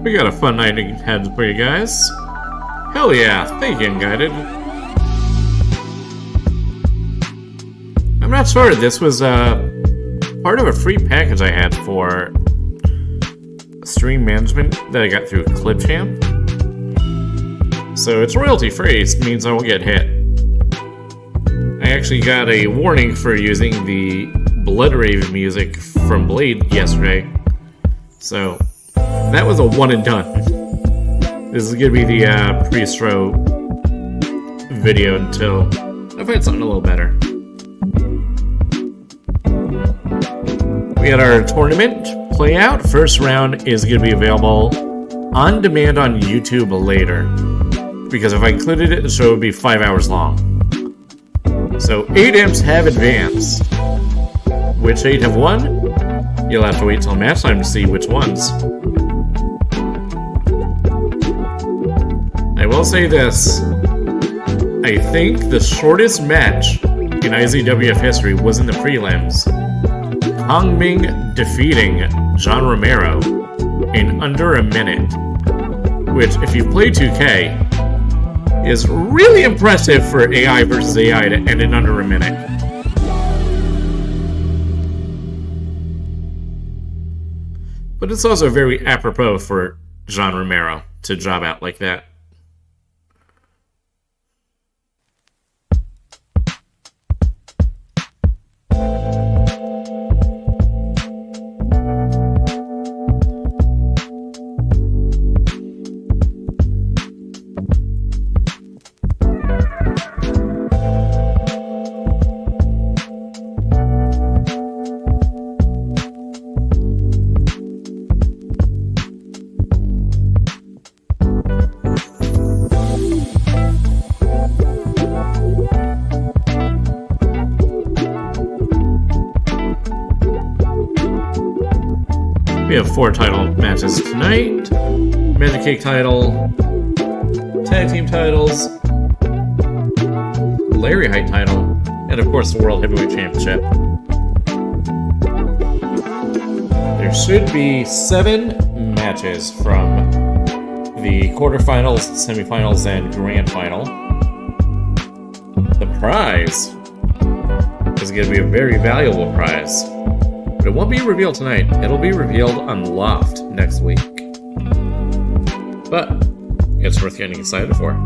We got a fun night ahead for you guys. Hell yeah, thank you, Unguided. I'm not sure, this was part of a free package I had for stream management that I got through Clipchamp. So it's royalty free, it means I won't get hit. I actually got a warning for using the Bloodrave music from Blade yesterday. So that was a one and done. This is gonna be the pre-stro video until I find something a little better. We had our tournament play out. First round is gonna be available on demand on YouTube later. Because if I included it, the show would be 5 hours long. So 8 Imps have advanced. Which 8 have won? You'll have to wait till match time to see which ones. I will say this. I think the shortest match in IZWF history was in the prelims. Hong Ming defeating John Romero in under a minute. Which, if you've played 2K, is really impressive for AI versus AI to end in under a minute. But it's also very apropos for John Romero to job out like that. We have 4 title matches tonight. Magic Cake title, Tag Team titles, Larryheight title, and of course the World Heavyweight Championship. There should be 7 matches from the quarterfinals, semifinals, and grand final. The prize is going to be a very valuable prize. But it won't be revealed tonight. It'll be revealed on Loft next week. But it's worth getting excited for.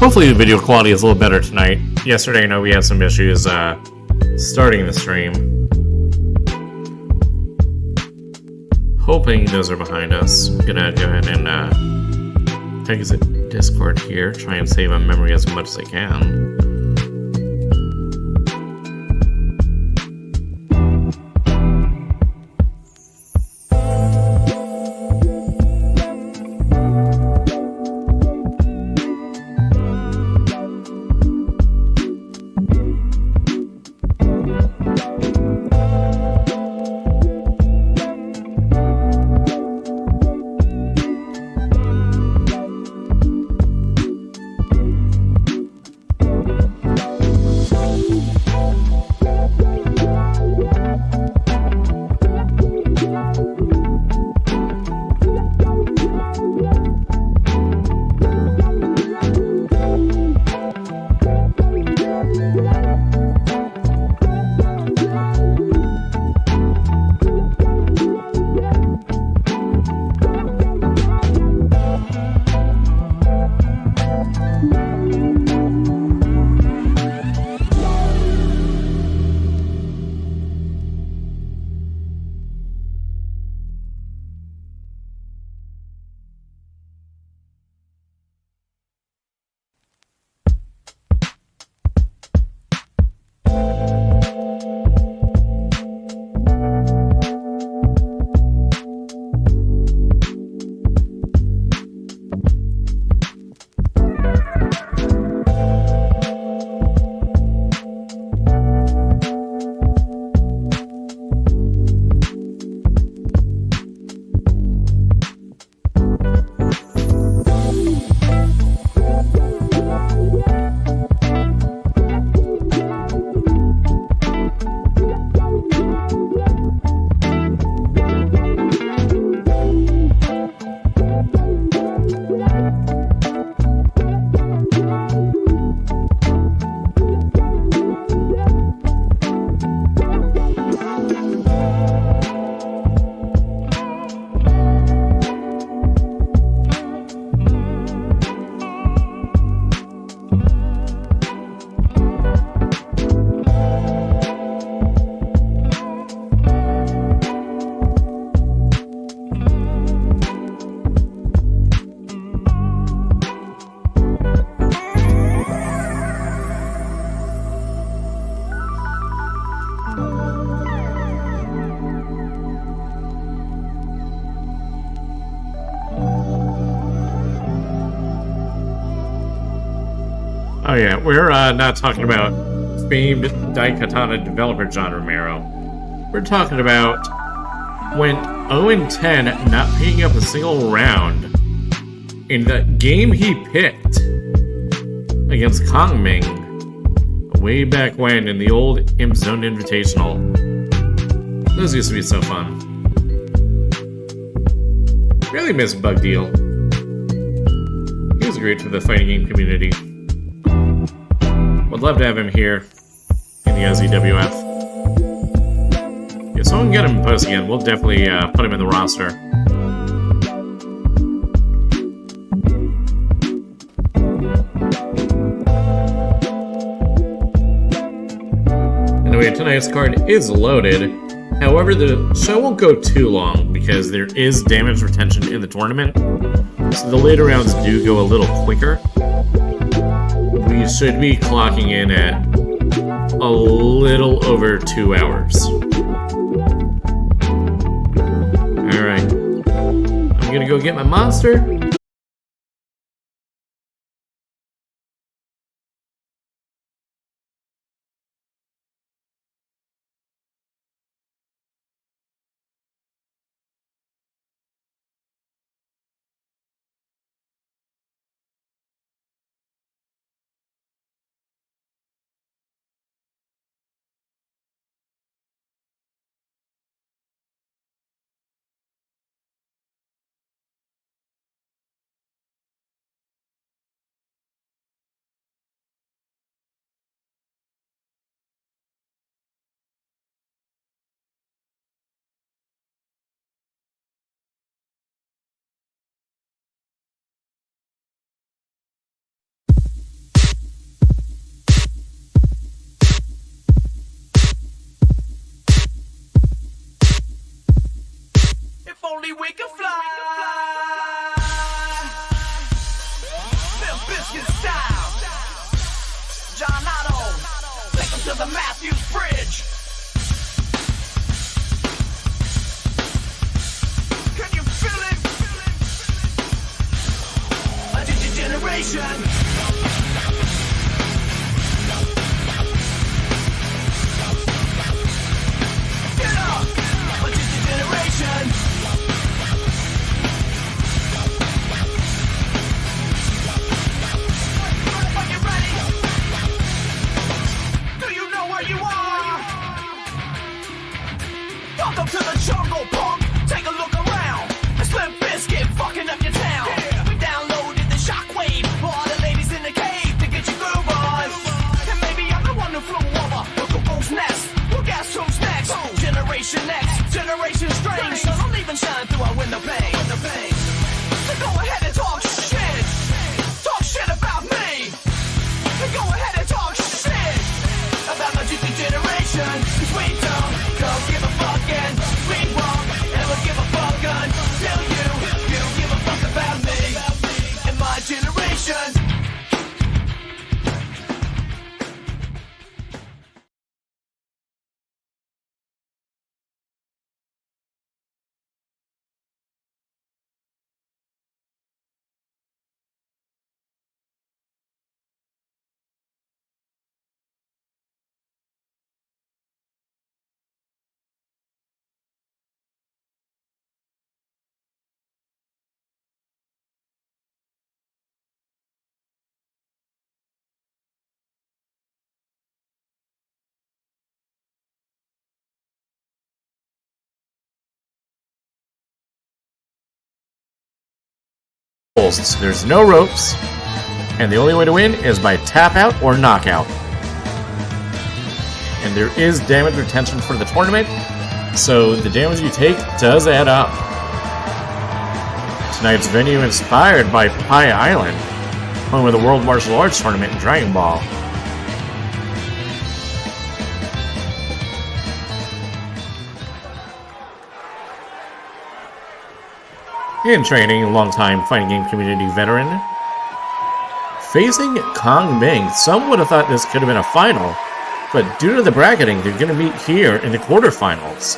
Hopefully the video quality is a little better tonight. Yesterday I know we had some issues starting the stream. Hoping those are behind us. I'm gonna go ahead and exit Discord here, try and save on memory as much as I can. Oh yeah, we're not talking about famed Daikatana developer John Romero. We're talking about went 0-10, not picking up a single round in the game he picked against Kongming way back when in the old Imps Zone Invitational. Those used to be so fun. Really miss Bug Deal. He was great for the fighting game community. Would love to have him here in the IZWF. If someone can get him in post again, we'll definitely put him in the roster. Anyway, tonight's card is loaded. However, the show won't go too long because there is damage retention in the tournament. So the later rounds do go a little quicker. We should be clocking in at a little over 2 hours. Alright. I'm gonna go get my monster. Only we can fly. Them biscuit style. John Otto, take him to the Matthews Bridge. Can you feel it? A digigeneration. Get up! A digigeneration. Welcome to the jungle, punk. Take a look around. A Slim Biscuit fucking up your town. Yeah. We downloaded the shockwave for all the ladies rules. There's no ropes, and the only way to win is by tap out or knockout. And there is damage retention for the tournament, so the damage you take does add up. Tonight's venue inspired by Papaya Island, home of the World Martial Arts Tournament in Dragon Ball. In training, longtime fighting game community veteran. Facing Kong Ming, some would have thought this could have been a final, but due to the bracketing, they're going to meet here in the quarterfinals.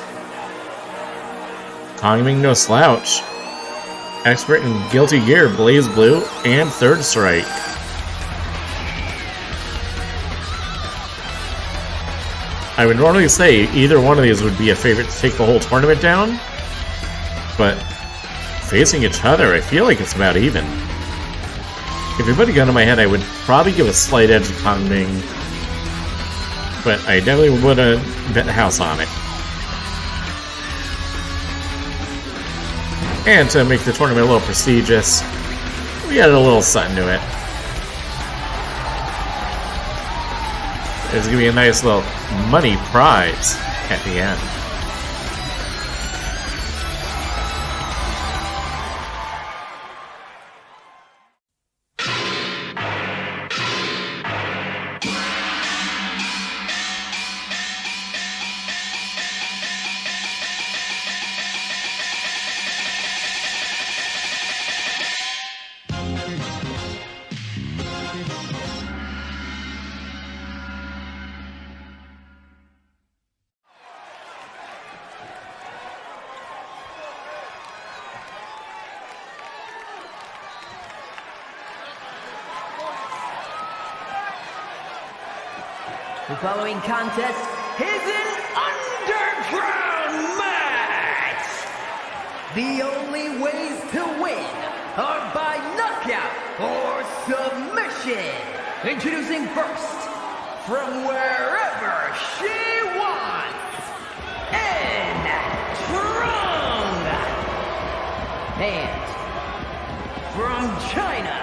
Kong Ming no slouch. Expert in Guilty Gear, Blaze Blue, and Third Strike. I would normally say either one of these would be a favorite to take the whole tournament down, but facing each other, I feel like it's about even. If you put a gun in my head, I would probably give a slight edge to Kong Ming, but I definitely would have bet the house on it. And to make the tournament a little prestigious, we added a little something to it. There's going to be a nice little money prize at the end. The following contest is an underground match! The only ways to win are by knockout or submission! Introducing first, from wherever she wants, Trong! And from China,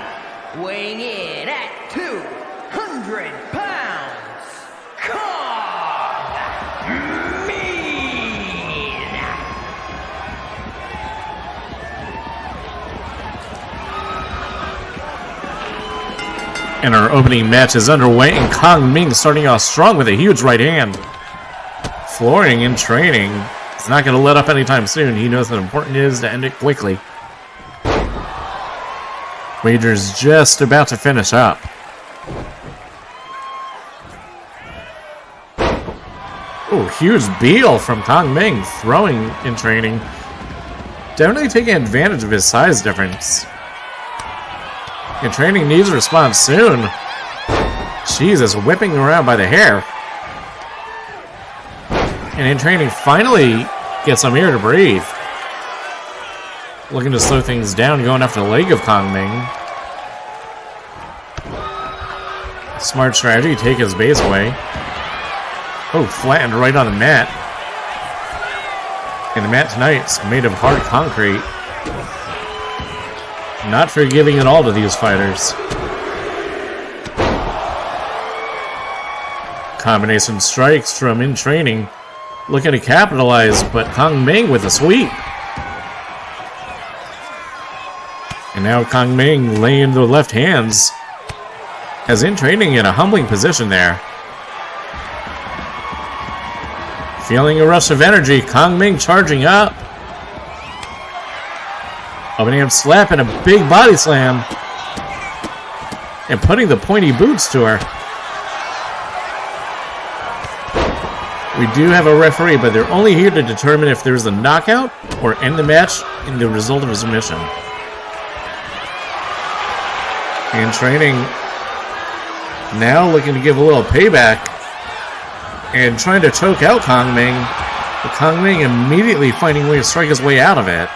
weighing in at 200 pounds, And our opening match is underway, and Kong Ming starting off strong with a huge right hand. Flooring in training. He's not going to let up anytime soon. He knows how important it is to end it quickly. Wager's just about to finish up. Oh, huge beetle from Kong Ming, throwing in training. Definitely taking advantage of his size difference. And training needs a response soon. Jesus, whipping around by the hair. And in training finally gets some air to breathe. Looking to slow things down, going after the leg of Kong Ming. Smart strategy, take his base away. Oh, flattened right on the mat. And the mat tonight's made of hard concrete. Not forgiving at all to these fighters. Combination strikes from in training. Looking to capitalize, but Kong Ming with a sweep. And now Kong Ming laying the left hands. As in training in a humbling position there. Feeling a rush of energy, Kong Ming charging up. Opening up slap and a big body slam. And putting the pointy boots to her. We do have a referee, but they're only here to determine if there's a knockout or end the match in the result of a submission. In training, now looking to give a little payback and trying to choke out Kong Ming. But Kong Ming immediately finding a way to strike his way out of it.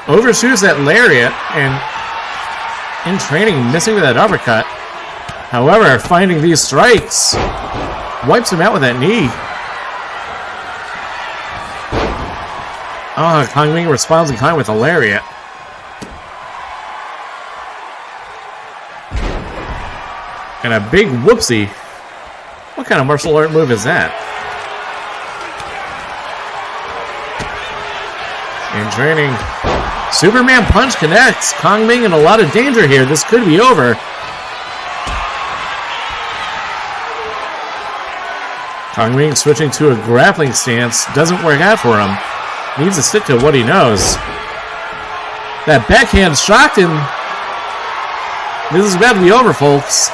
Overshoots that lariat and in training missing with that uppercut. However, finding these strikes wipes him out with that knee. Oh, Kong Ming responds in kind with a lariat. And a big whoopsie. What kind of martial art move is that? In training, Superman Punch connects. Kong Ming in a lot of danger here. This could be over. Kong Ming switching to a grappling stance. Doesn't work out for him. Needs to stick to what he knows. That backhand shocked him. This is about to be over, folks.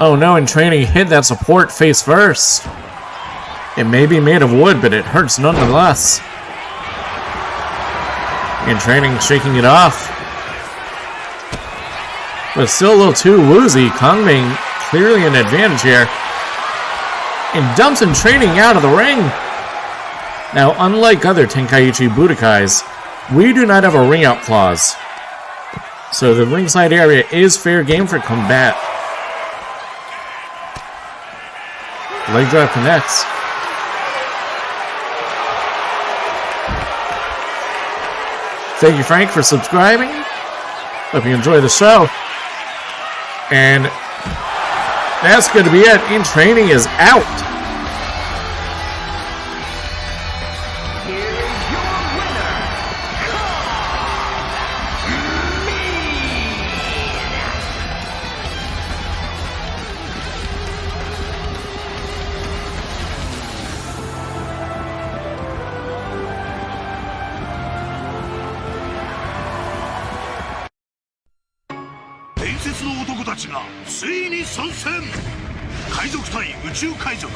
Oh no, in training, hit that support face first. It may be made of wood, but it hurts nonetheless. In training, shaking it off. But still a little too woozy. Kong Ming clearly an advantage here. And dumps in training out of the ring. Now, unlike other Tenkai-Impy Budokais, we do not have a ring out clause. So the ringside area is fair game for combat. Leg drop connects. Thank you, Frank, for subscribing. Hope you enjoy the show. And that's going to be it. In training is out. Here is your winner,伝説の男たちがついに参戦。海賊対宇宙海賊、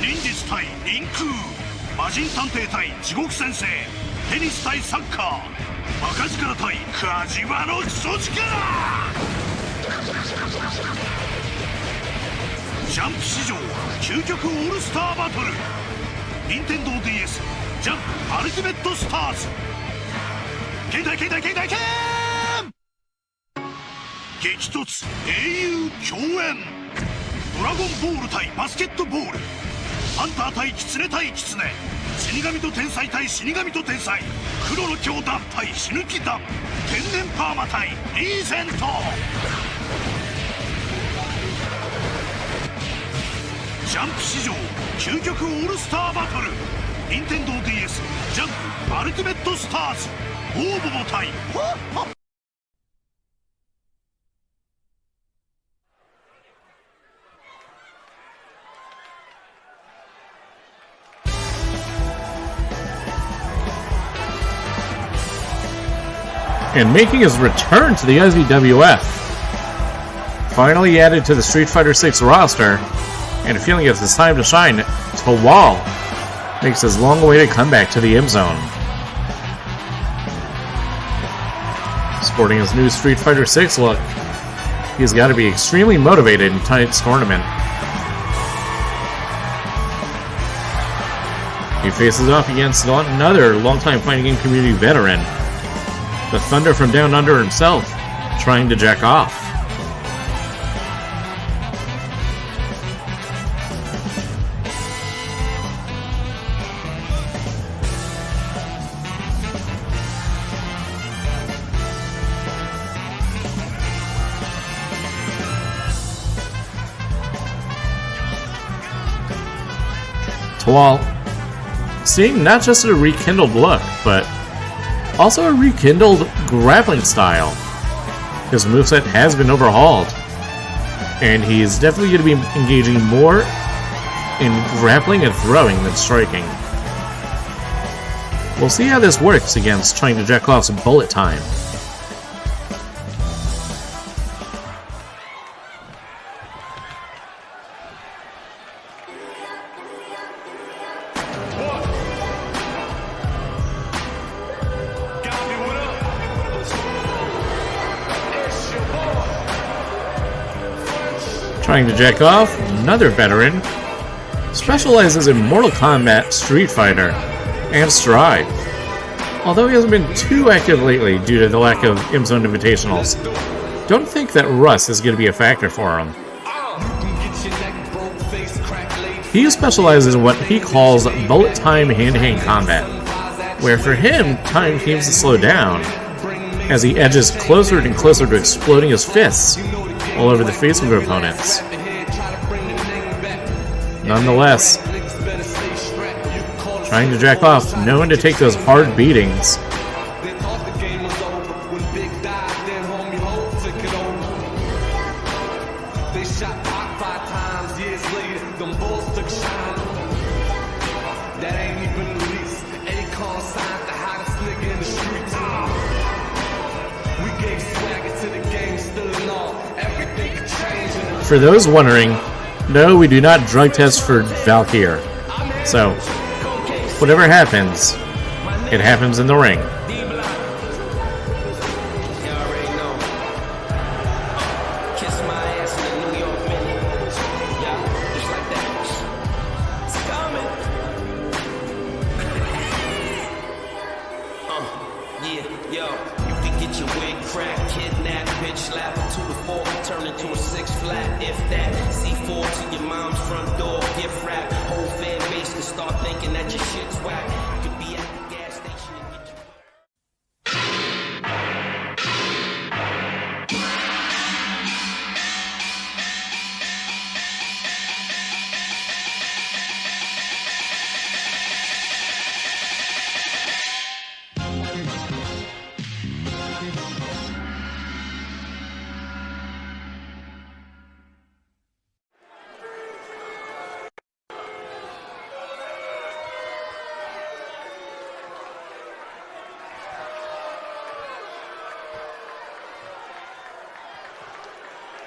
忍術対忍空、魔人探偵対地獄先生、テニス対サッカー、バカ力対カジマのクソ力。ジャンプ史上究極オールスターバトル、任天堂 DS ジャンプアルティメットスターズ。携帯激突英雄共演。ドラゴンボール対バスケットボール、ハンター対キツネ対キツネ、死神と天才対死神と天才、黒の強弾対死ぬ気弾、天然パーマ対リーゼント。ジャンプ史上究極オールスターバトル、任天堂 DS ジャンプアルティメットスターズ、オーボボ対And making his return to the IZWF. Finally added to the Street Fighter VI roster, and feeling it's his time to shine, Tawal makes his long-awaited comeback to the Imp Zone. Sporting his new Street Fighter VI look, he's got to be extremely motivated in tonight's tournament. He faces off against another longtime fighting game community veteran, the Thunder from Down Under himself, trying to jack off. Tawal, seeing not just a rekindled look, but also a rekindled grappling style. His moveset has been overhauled, and he is definitely going to be engaging more in grappling and throwing than striking. We'll see how this works against trying to jack off some bullet time. Trying to jack off, another veteran, specializes in Mortal Kombat, Street Fighter, and Stride. Although he hasn't been too active lately due to the lack of Imp Zone invitationals, don't think that Russ is going to be a factor for him. He specializes in what he calls bullet time hand-to-hand combat, where for him, time seems to slow down as he edges closer and closer to exploding his fists all over the face of opponents. Nonetheless, trying to jack off, knowing to take those hard beatings. For those wondering, no, we do not drug test for Valkyr. So, whatever happens, it happens in the ring.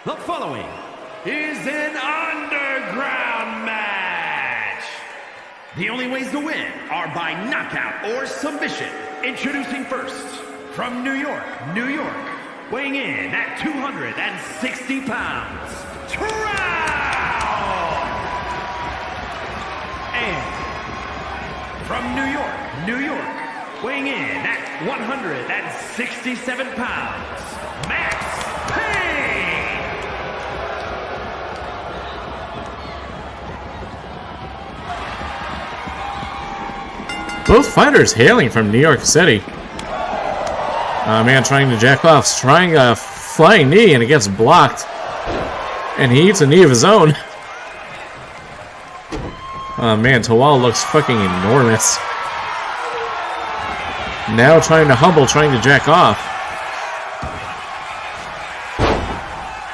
The following is an underground match. The only ways to win are by knockout or submission. Introducing first, from New York, New York, weighing in at 260 pounds, Trout! And from New York, New York, weighing in at 167 pounds, Max Payne! Both fighters hailing from New York City. Man trying to jack off, trying a flying knee, and it gets blocked. And he eats a knee of his own. Oh man, Tawal looks fucking enormous. Now trying to humble, trying to jack off.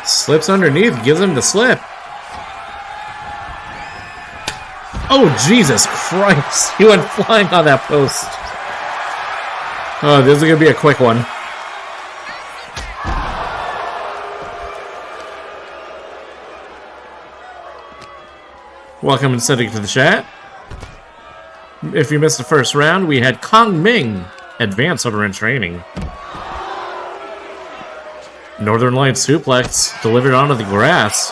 Slips underneath, gives him the slip. Oh, Jesus Christ. He went flying on that post. Oh, this is going to be a quick one. Welcome and sending to the chat. If you missed the first round, we had Kong Ming advance over in training. Northern Lights suplex delivered onto the grass.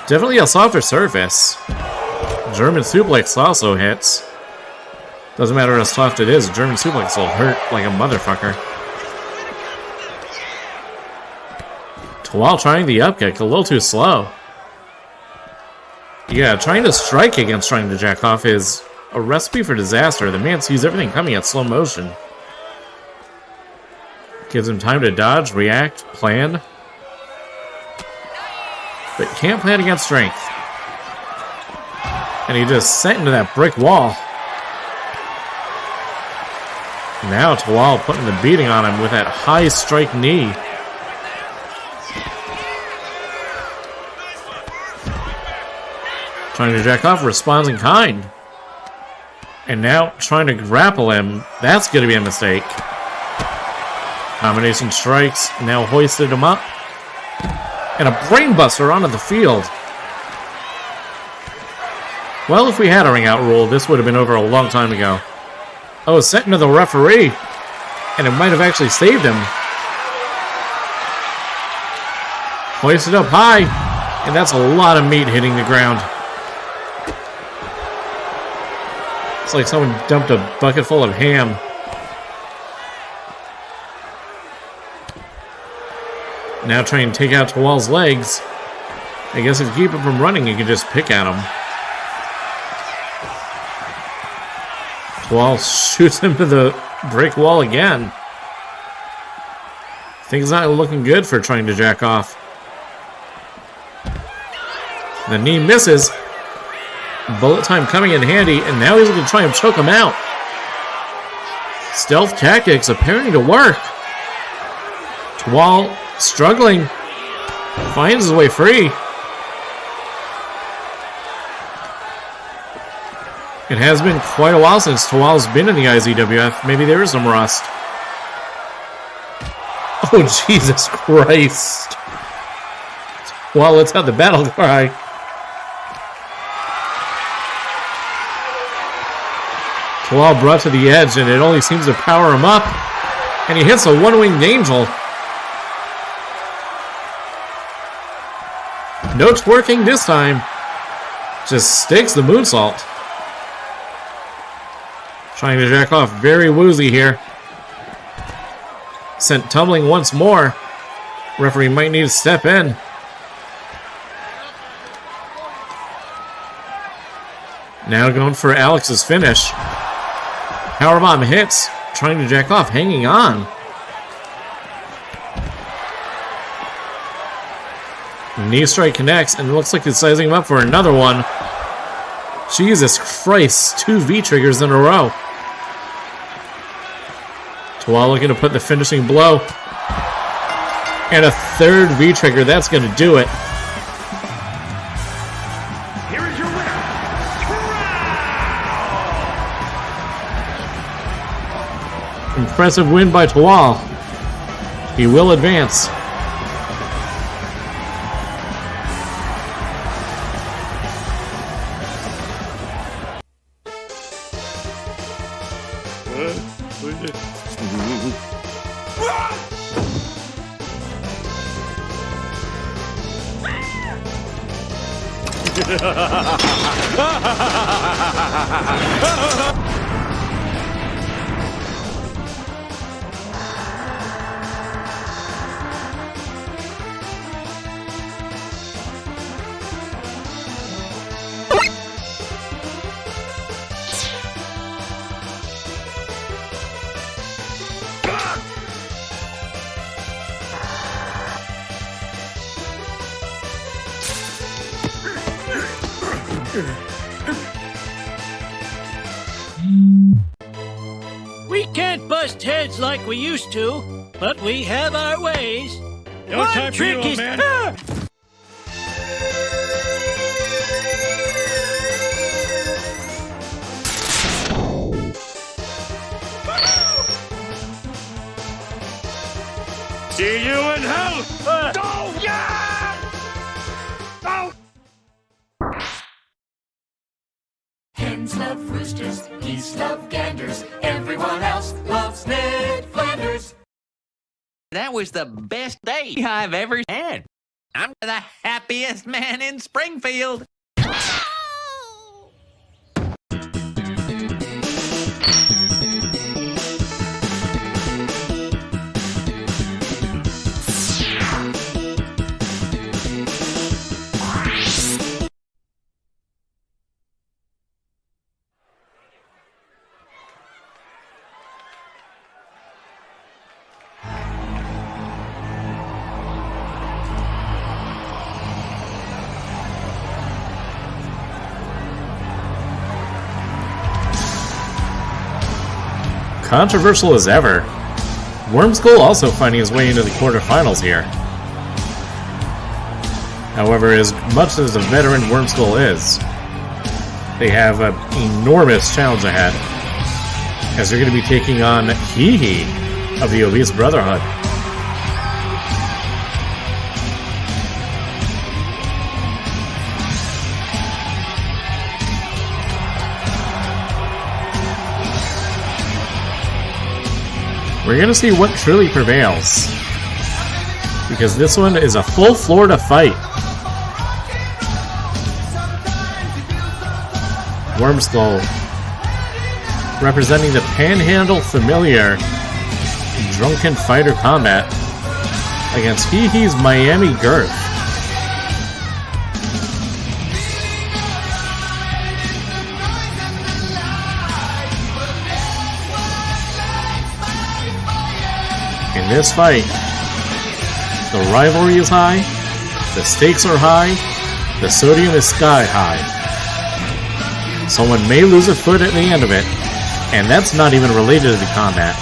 Definitely a softer surface. German suplex also hits. Doesn't matter how soft it is, German suplex will hurt like a motherfucker. Tawal trying the upkick, a little too slow. Yeah, trying to strike against trying to jack off is a recipe for disaster. The man sees everything coming at slow motion. Gives him time to dodge, react, plan. But can't plan against strength. And he just sent into that brick wall. Now Tawal putting the beating on him with that high strike knee. Trying to jack off, responds in kind. And now trying to grapple him. That's going to be a mistake. Combination strikes, now hoisted him up. And a brainbuster onto the field. Well, if we had a ring out rule, this would have been over a long time ago. Oh, sent into the referee. And it might have actually saved him. Hoisted up high. And that's a lot of meat hitting the ground. It's like someone dumped a bucket full of ham. Now trying to take out Tawal's legs. I guess if you keep him from running, you can just pick at him. Wall shoots him to the brick wall again. Things not looking good for trying to jack off. The knee misses. Bullet time coming in handy, and now he's going to try and choke him out. Stealth tactics appearing to work. Tawal struggling. Finds his way free. It has been quite a while since Tawal's been in the IZWF. Maybe there is some rust. Oh, Jesus Christ. Well, let's have the battle cry. Tawal brought to the edge, and it only seems to power him up. And he hits a one-winged angel. No twerking this time. Just stakes the moonsault. Trying to jack off, very woozy here. Sent tumbling once more. Referee might need to step in. Now going for Alex's finish. Powerbomb hits. Trying to jack off, hanging on. Knee strike connects, and it looks like it's sizing him up for another one. Jesus Christ, 2 V-triggers in a row. Tawal looking to put the finishing blow. And a 3rd V-trigger, that's going to do it. Here is your winner, Impressive win by Tawal. He will advance. We can't bust heads like we used to, but we have our ways. No time for you, old man. See you in hell! Go! Yeah! Go! Hens love roosters, geese love ganders, everyone else loves Ned Flanders. That was the best day I've ever had. I'm the happiest man in Springfield. Controversial as ever. Wormskull also finding his way into the quarterfinals here. However, as much as a veteran Wormskull is, they have an enormous challenge ahead, as they're going to be taking on Hee of the Obese Brotherhood. We're going to see what truly prevails, because this one is a full Florida fight. Wormskull representing the Panhandle Familiar Drunken Fighter Combat against Hee Hee's Miami Girth. In this fight, the rivalry is high, the stakes are high, the sodium is sky high. Someone may lose a foot at the end of it, and that's not even related to the combat.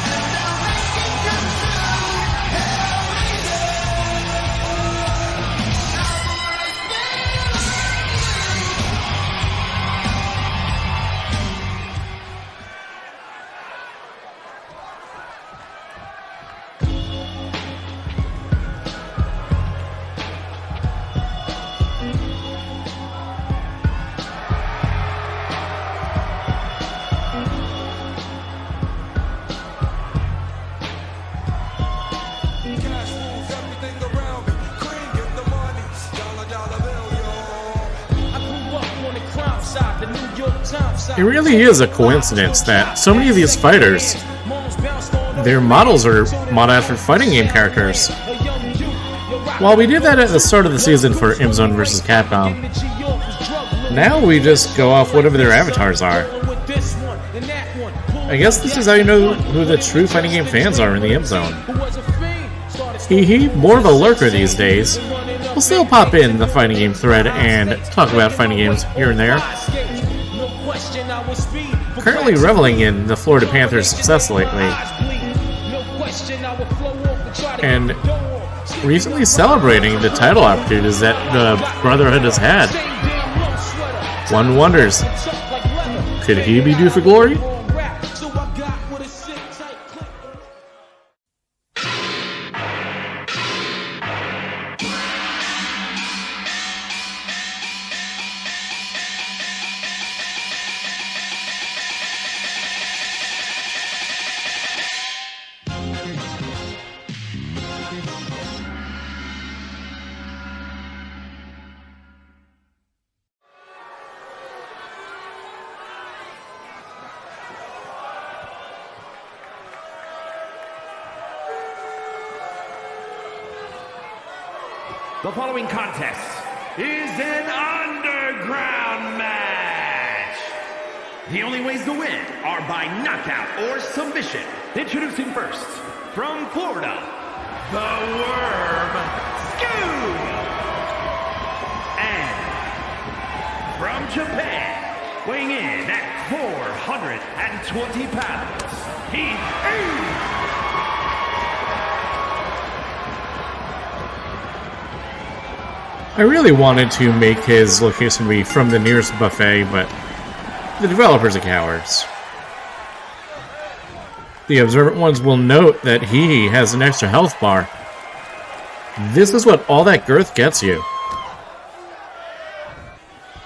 It really is a coincidence that so many of these fighters, their models are modeled after fighting game characters. While we did that at the start of the season for Imps vs. Capcom, now we just go off whatever their avatars are. I guess this is how you know who the true fighting game fans are in the Imps Zone. Hee, more of a lurker these days. We'll still pop in the fighting game thread and talk about fighting games here and there. Currently reveling in the Florida Panthers' success lately, and recently celebrating the title opportunities that the Brotherhood has had. One wonders, could he be due for glory? The following contest is an underground match. The only ways to win are by knockout or submission. Introducing first, from Florida, the Worm Scoop. And from Japan, weighing in at 420 pounds, he I really wanted to make his location be from the nearest buffet, but the developers are cowards. The observant ones will note that he has an extra health bar. This is what all that girth gets you.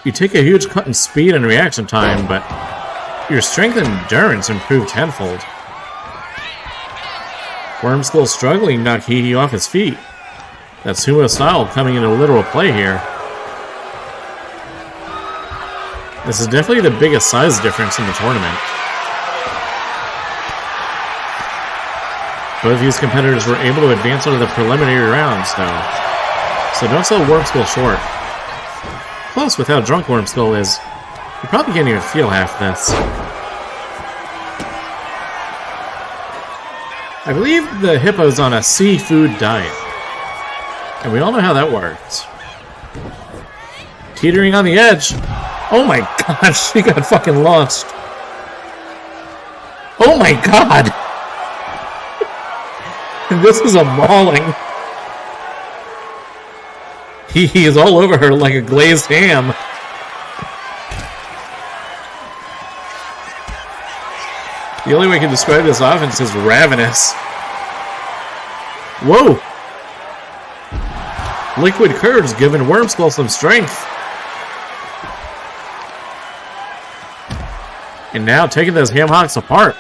You take a huge cut in speed and reaction time, but your strength and endurance improve tenfold. Wormskull struggling knocked Hee off his feet. That sumo style coming into literal play here. This is definitely the biggest size difference in the tournament. Both of these competitors were able to advance out of the preliminary rounds, though. So don't sell Wormskull short. Plus, with how drunk Wormskull is, you probably can't even feel half this. I believe the hippo's on a seafood diet. And we all know how that works. Teetering on the edge. Oh my god, she got fucking launched. Oh my god! This is a mauling. He is all over her like a glazed ham. The only way I can describe this offense is ravenous. Whoa! Liquid curves giving Wormskull some strength. And now taking those ham hocks apart.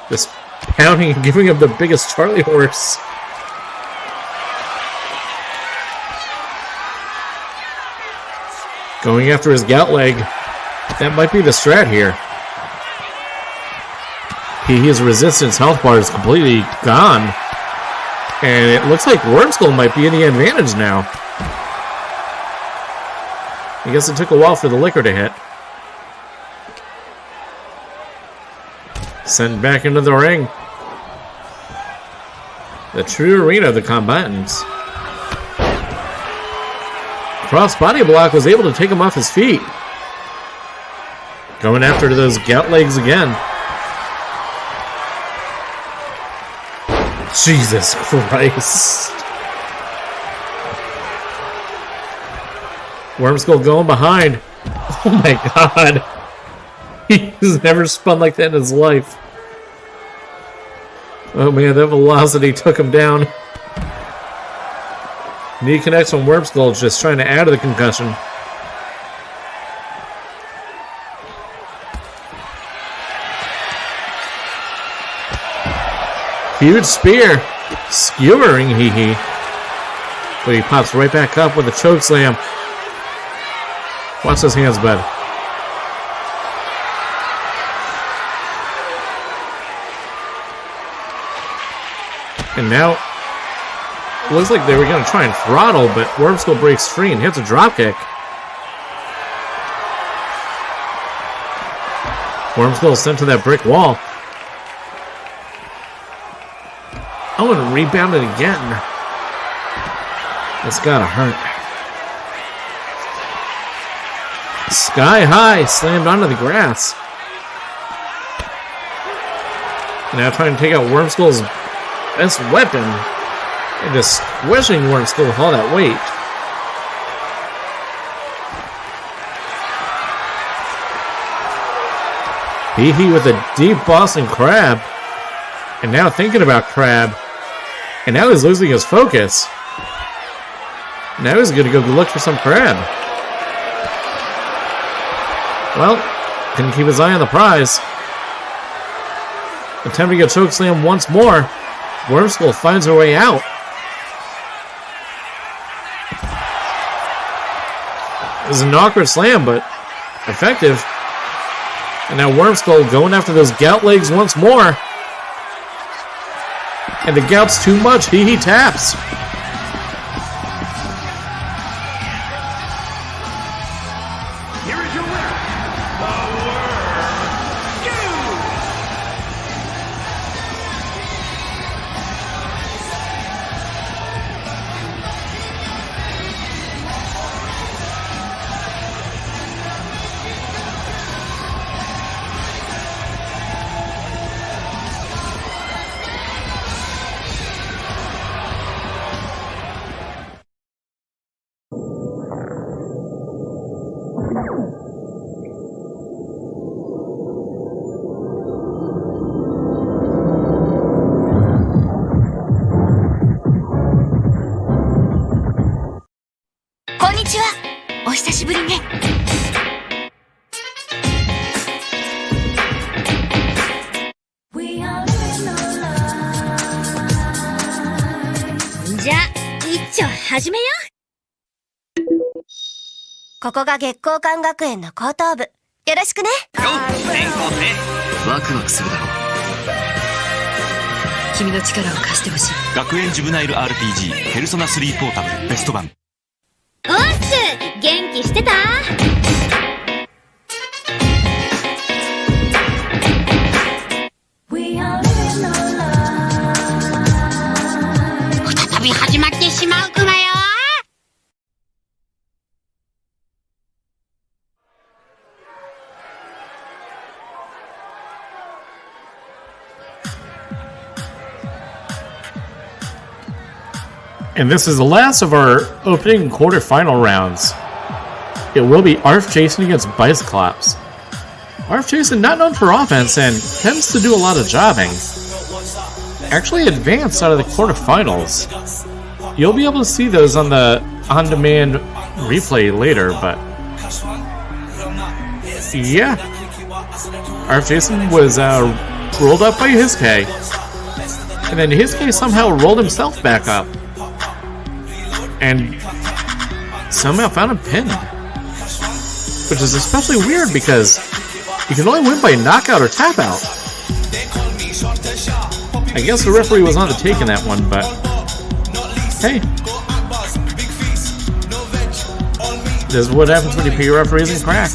Just pounding and giving him the biggest Charlie horse. Going after his gout leg. That might be the strat here. His resistance health bar is completely gone. And it looks like Wormskull might be in the advantage now. I guess it took a while for the liquor to hit. Sent back into the ring. The true arena of the combatants. Cross body block was able to take him off his feet. Going after those gout legs again. Jesus Christ. Wormskull going behind. Oh my god. He's never spun like that in his life. Oh man, that velocity took him down. Knee connects on Wormskull, just trying to add to the concussion. Huge spear. Skewering hee-hee. But he pops right back up with a choke slam. Watch those hands, bud. And now, looks like they were going to try and throttle, but Wormskull breaks free and hits a dropkick. Wormskull sent to that brick wall. Oh, and rebounded again. That's gotta hurt. Sky high, slammed onto the grass. Now trying to take out Wormskull's best weapon. And just squishing Wormskull with all that weight. Hee-hee with a deep Boston Crab. And now thinking about Crab. And now he's losing his focus. Now he's going to go look for some Crab. Well, couldn't keep his eye on the prize. Attempting a chokeslam once more. Wormskull finds her way out. It was an awkward slam, but effective. And now Wormskull going after those gout legs once more. And the gout's too much. He taps. Here is your winner, the Worm.ここが月光館学園の高等部。よろしくね。ワクワクするだろう。君の力を貸してほしい。学園ジュブナイル RPG ペルソナ3ポータブルベスト版。おっす、元気してた？再び始まってしまうクマよ。And this is the last of our opening quarterfinal rounds. It will be Arf Jason against Bicyclops. Arf Jason, not known for offense and tends to do a lot of jobbing, actually advanced out of the quarterfinals. You'll be able to see those on the on-demand replay later, but yeah. Arf Jason was rolled up by Hiske, and then Hiske somehow rolled himself back up. And somehow found him pinned. Which is especially weird because you can only win by knockout or tap out. I guess the referee was on the take in that one, but hey. This is what happens when you pay your referees in crack.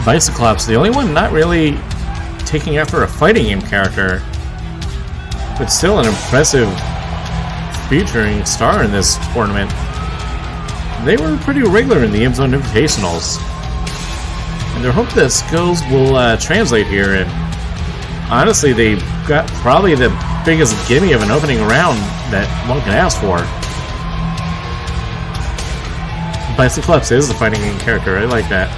Bicyclops, the only one not really taking after a fighting game character, but still an impressive featuring star in this tournament. They were pretty regular in the Imps Invitationals, and they're hoping that skills will translate here. And honestly, they got probably the biggest gimme of an opening round that one can ask for. Bicyclops is the fighting game character. I like that.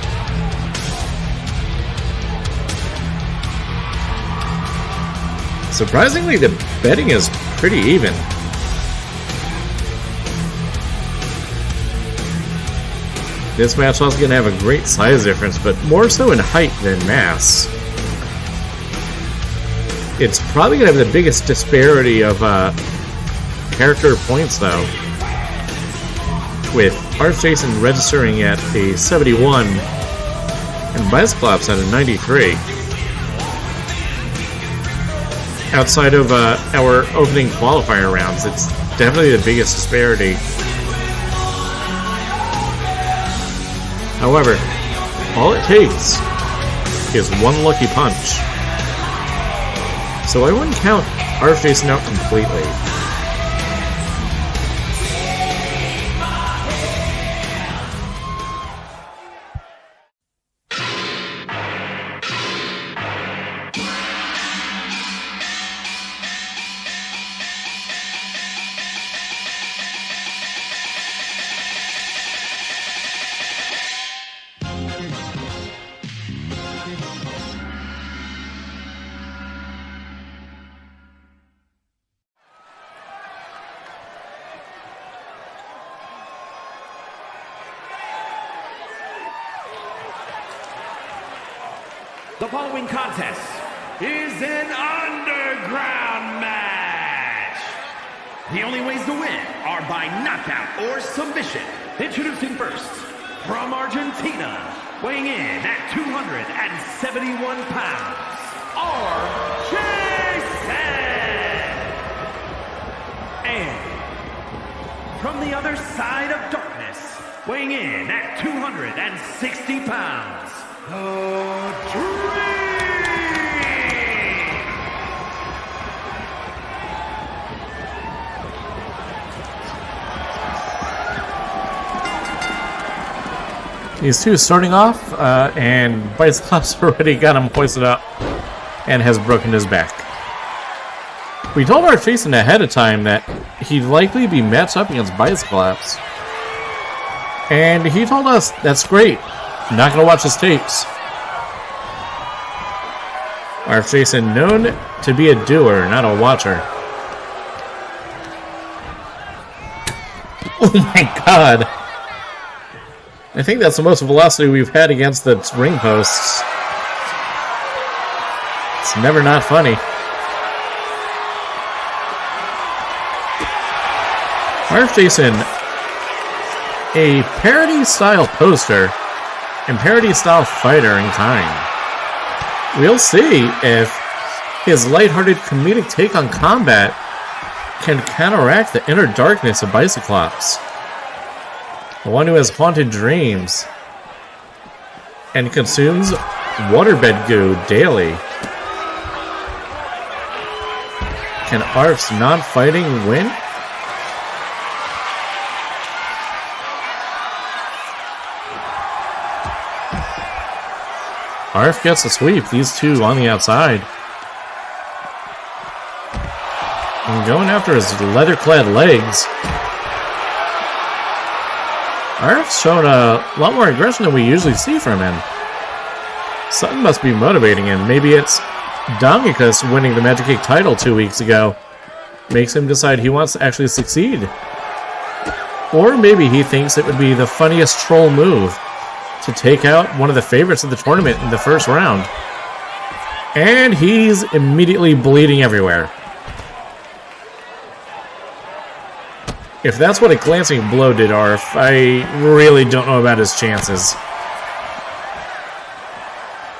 Surprisingly, the betting is pretty even. This match also going to have a great size difference, but more so in height than mass. It's probably going to have the biggest disparity of character points, though, with Jason registering at a 71 and Bicyclops at a 93. Outside of our opening qualifier rounds, it's definitely the biggest disparity. However, all it takes is one lucky punch. So I wouldn't count Jason out completely. The following contest is an underground match. The only ways to win are by knockout or submission. Introducing first, from Argentina, weighing in at 271 pounds, Jason. And from the other side of darkness, weighing in at 260 pounds, the Dream! These two starting off, and Bicyclops already got him hoisted up and has broken his back. We told our Jason ahead of time that he'd likely be matched up against Bicyclops, and he told us, that's great, I'm not going to watch his tapes. Our Jason, known to be a doer, not a watcher. Oh my god! I think that's the most velocity we've had against the ring posts. It's never not funny. Marv Jason, a parody-style poster and parody-style fighter in kind. We'll see if his lighthearted comedic take on combat can counteract the inner darkness of Bicyclops. The one who has haunted dreams and consumes waterbed goo daily. Can Arf's non-fighting win? Arf gets a sweep, these two on the outside. And going after his leather-clad legs. Arf's shown a lot more aggression than we usually see from him. Something must be motivating him. Maybe it's Dongicus winning the Magic Cake title 2 weeks ago makes him decide he wants to actually succeed. Or maybe he thinks it would be the funniest troll move to take out one of the favorites of the tournament in the first round. And he's immediately bleeding everywhere. If that's what a glancing blow did, Arf, I really don't know about his chances.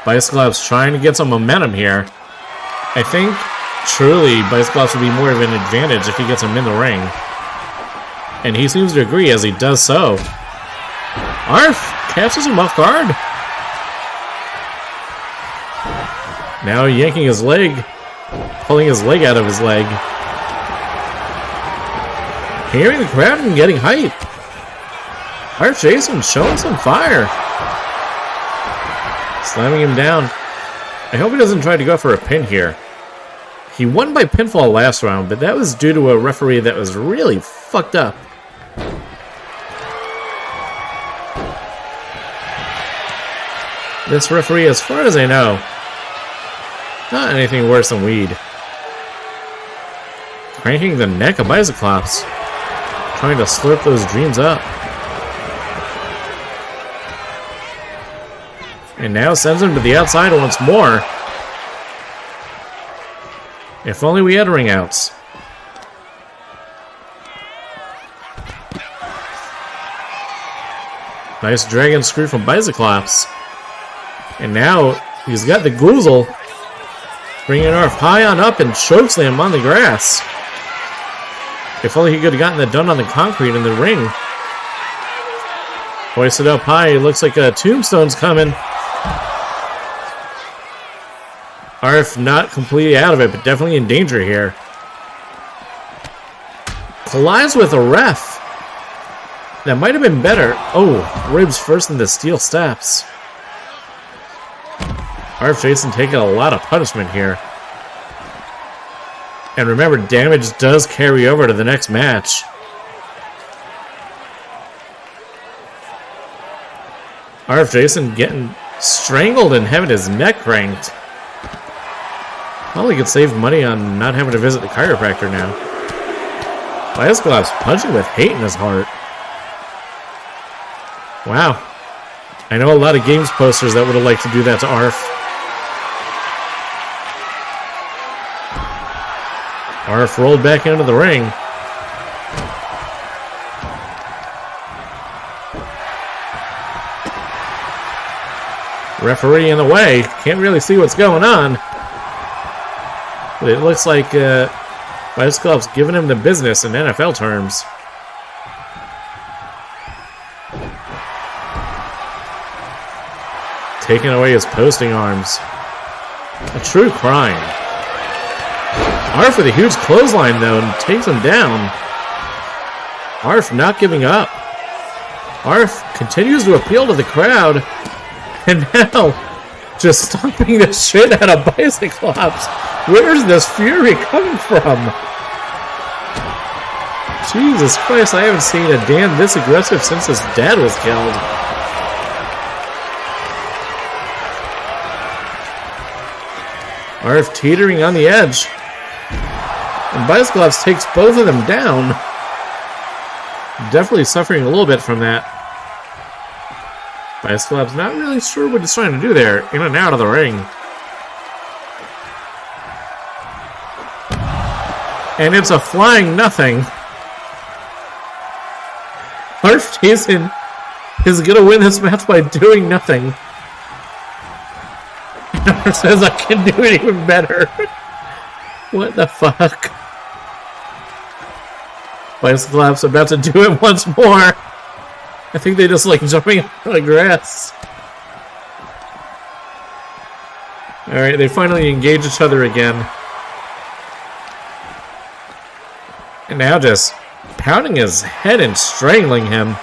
Bicyclops trying to get some momentum here. I think, truly, Bicyclops would be more of an advantage if he gets him in the ring. And he seems to agree as he does so. Arf catches him off guard. Now yanking his leg, pulling his leg out of his leg. Hearing the crowd and getting hype. RF Jason showing some fire. Slamming him down. I hope he doesn't try to go for a pin here. He won by pinfall last round, but that was due to a referee that was really fucked up. This referee, as far as I know, not anything worse than weed. Cranking the neck of Bicyclops. Trying to slurp those dreams up. And now sends him to the outside once more. If only we had ring outs. Nice dragon screw from Bicyclops. And now he's got the Goozle. Bringing RF high on up and chokeslam on the grass. If only he could have gotten that done on the concrete in the ring. Hoisted up high, it looks like a tombstone's coming. RF not completely out of it, but definitely in danger here. Collides with a ref. That might have been better. Oh, ribs first in the steel steps. RF Jason taking a lot of punishment here. And remember, damage does carry over to the next match. RF Jason getting strangled and having his neck cranked. Well, he could save money on not having to visit the chiropractor now. Bicyclops punching with hate in his heart. Wow. I know a lot of games posters that would have liked to do that to RF. RF rolled back into the ring. Referee in the way. Can't really see what's going on. But it looks like Bicyclops giving him the business in NFL terms. Taking away his posting arms. A true crime. Arf with a huge clothesline, though, and takes him down. Arf not giving up. Arf continues to appeal to the crowd. And now, just stomping the shit out of Bicyclops. Where's this fury coming from? Jesus Christ, I haven't seen a Dan this aggressive since his dad was killed. RF teetering on the edge. And Bicyclops takes both of them down. Definitely suffering a little bit from that. Bicyclops not really sure what he's trying to do there. In and out of the ring. And it's a flying nothing. RF Jason is going to win this match by doing nothing. And RF says, I can do it even better. What the fuck? Bicyclops about to do it once more. I think they just like jumping on the grass. Alright, they finally engage each other again. And now just pounding his head and strangling him.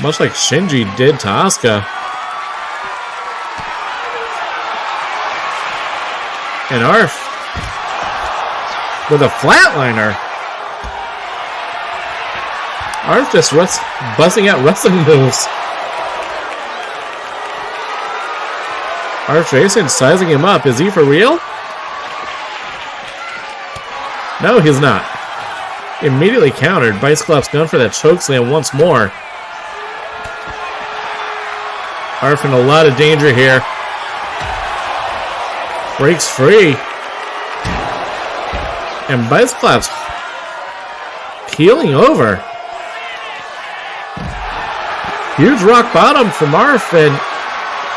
Much like Shinji did to Asuka. And Arf with a flatliner. Arf just busting out wrestling moves. Arf Jason sizing him up. Is he for real? No, he's not. Immediately countered. Bicyclops going for that chokeslam once more. Arf in a lot of danger here. Breaks free. And Bicyclops keeling over. Huge rock bottom from Arf, and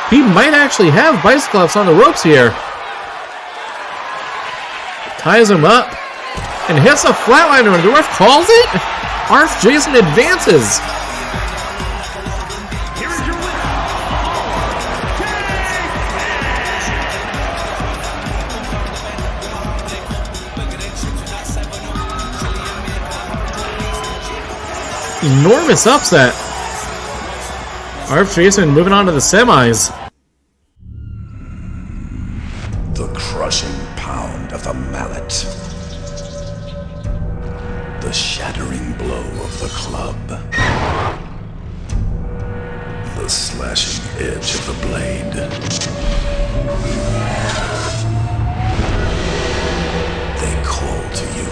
he might actually have Bicyclops on the ropes here. Ties him up and hits a flatliner, and Arf calls it. Arf Jason advances. enormous upset. Arp Jason moving on to the semis. The crushing pound of the mallet. The shattering blow of the club. The slashing edge of the blade. They call to you.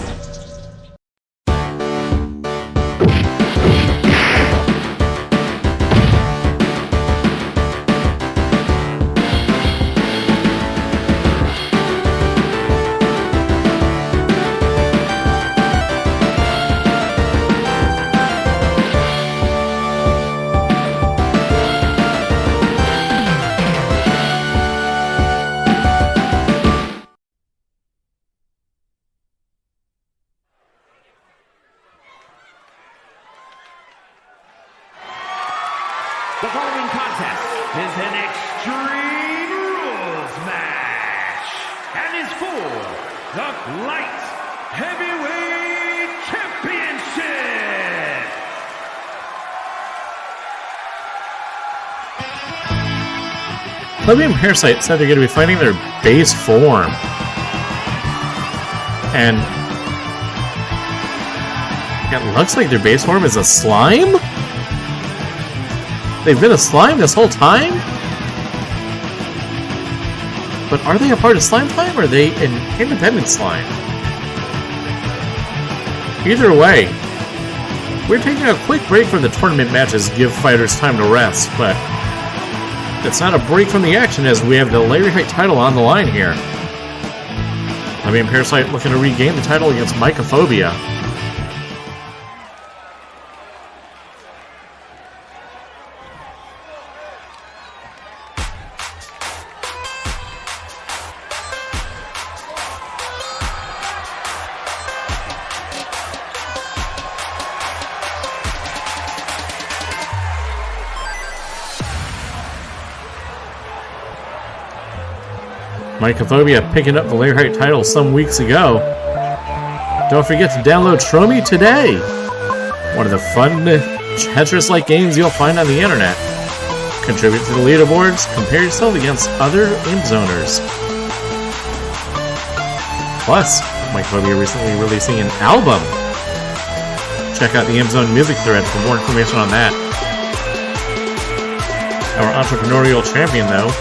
The following contest is an Extreme Rules match and is for the Light Heavyweight Championship. Plebian Parasite said they're going to be fighting their base form. And it looks like their base form is a slime? They've been a slime this whole time? But are they a part of Slime Time, or are they an independent slime? Either way, we're taking a quick break from the tournament matches to give fighters time to rest, but it's not a break from the action as we have the Larryheight title on the line here. Plebian Parasite looking to regain the title against Mycophobia. Mycophobia picking up the Larryheight title some weeks ago. Don't forget to download Tromi today. One of the fun Tetris-like games you'll find on the internet. Contribute to the leaderboards, compare yourself against other Imps owners. Plus, Mycophobia recently releasing an album. Check out the Imps music thread for more information on that. Our entrepreneurial champion, though,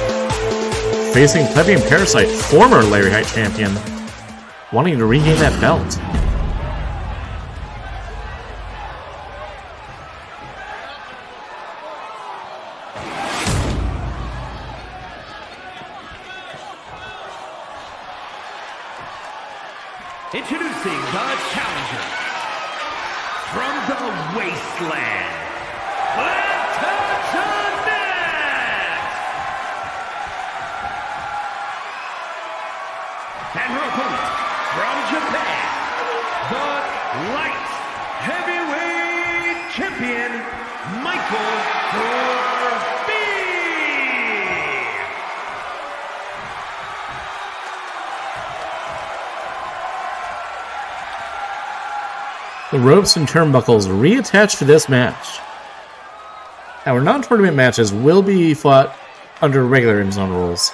facing Plebian Parasite, former Larryheight champion, wanting to regain that belt. Introducing the challenger from the wasteland, and her opponent from Japan, the Light Heavyweight Champion, Mycophobia. The ropes and turnbuckles reattached to this match. Our non-tournament matches will be fought under regular Imps Zone rules.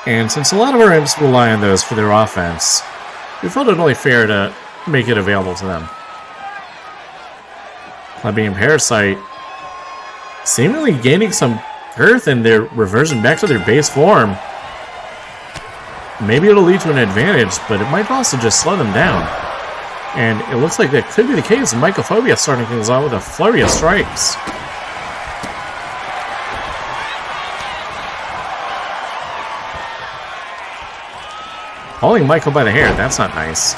And since a lot of our Imps rely on those for their offense, we felt it only fair to make it available to them. Plebian Parasite seemingly gaining some girth in their reversion back to their base form. Maybe it'll lead to an advantage, but it might also just slow them down. And it looks like that could be the case. Mycophobia starting things out with a flurry of strikes. Pulling Myco by the hair, that's not nice.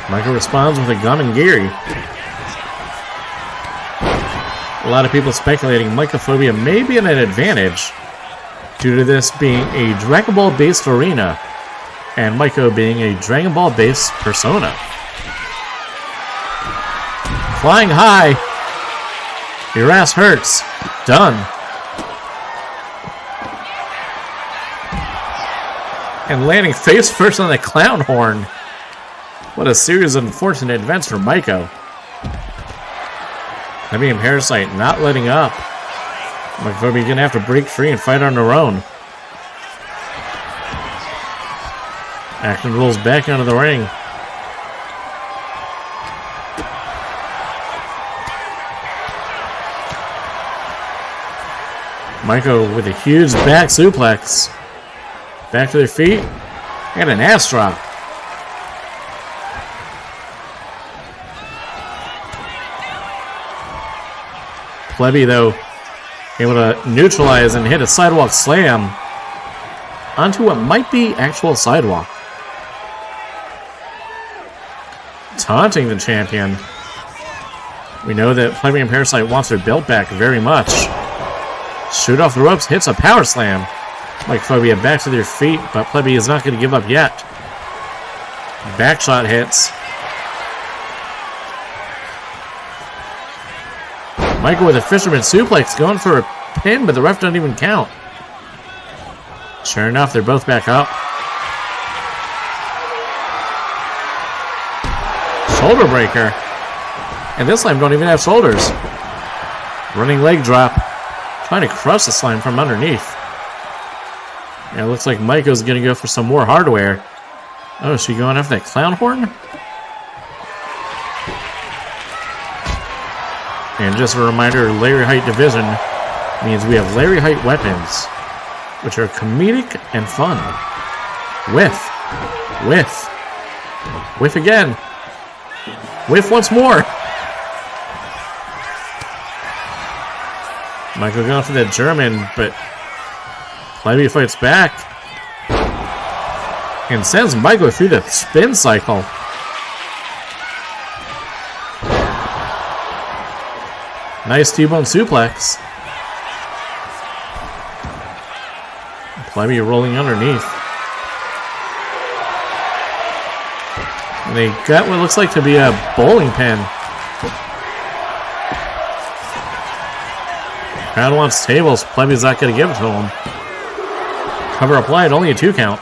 Myco responds with a gun and Gary. A lot of people speculating Mycophobia may be at an advantage due to this being a Dragon Ball based arena and Myco being a Dragon Ball based persona. Flying high. Your ass hurts. Done. And landing face first on the clown horn. What a series of unfortunate events for Myco. Plebian Parasite not letting up. Mycophobia gonna have to break free and fight on their own. Action rolls back onto the ring. Myco with a huge back suplex. Back to their feet. And an ass drop. Plebby, though, able to neutralize and hit a sidewalk slam onto what might be actual sidewalk. Taunting the champion. We know that Plebian Parasite wants their belt back very much. Shoot off the ropes, hits a power slam. Mycophobia back to their feet, but Plebby is not going to give up yet. Backshot hits. Myco with a fisherman suplex going for a pin, but the ref doesn't even count. Sure enough, they're both back up. Shoulder breaker. And this slime don't even have shoulders. Running leg drop. Trying to crush the slime from underneath. Yeah, it looks like Myco's going to go for some more hardware. Oh, is she going after that clown horn? And just a reminder, Larryheight division means we have Larryheight weapons, which are comedic and fun. Whiff again. Whiff once more. Myco going for that German, but Plebby fights back. And sends Myco through the spin cycle. Nice T-bone suplex. Plebby rolling underneath. And they got what looks like to be a bowling pin. Crowd wants tables. Plebby's not going to give it to him. Cover applied, only a 2 count.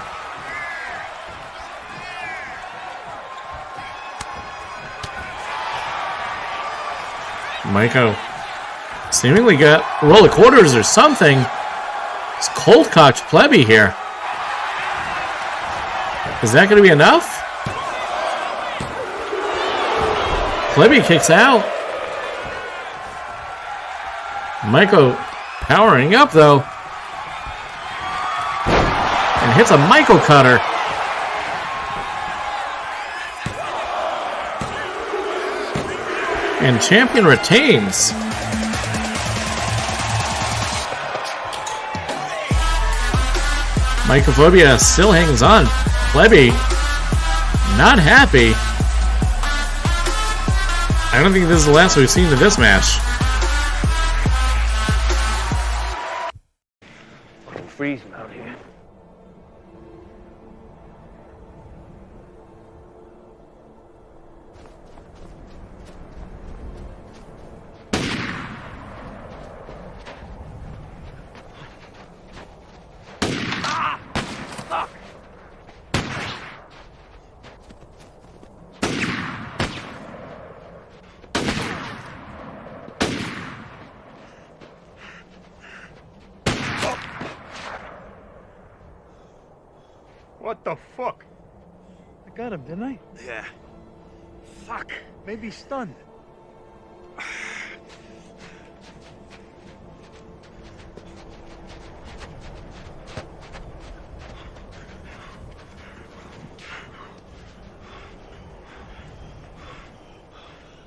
Myco seemingly got a roll of quarters or something. It's cold cocked Plebby here. Is that going to be enough? Plebby kicks out. Myco powering up though. And hits a Myco cutter. And champion retains. Mycophobia still hangs on. Plebby not happy. I don't think this is the last we've seen of this match. I'm freezing out here. What the fuck? I got him, didn't I? Yeah. Fuck. Maybe he's stunned.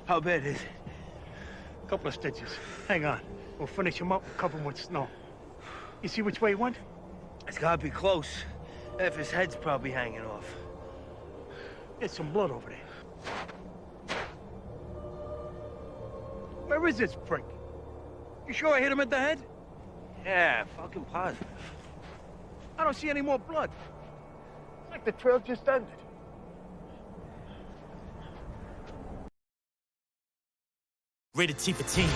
How bad is it? A couple of stitches. Hang on. We'll finish him up and cover him with snow. You see which way he went? It's gotta be close. If his head's probably hanging off. There's some blood over there. Where is this prick? You sure I hit him at the head? Yeah, fucking positive. I don't see any more blood. It's like the trail just ended. Rated T for Teen.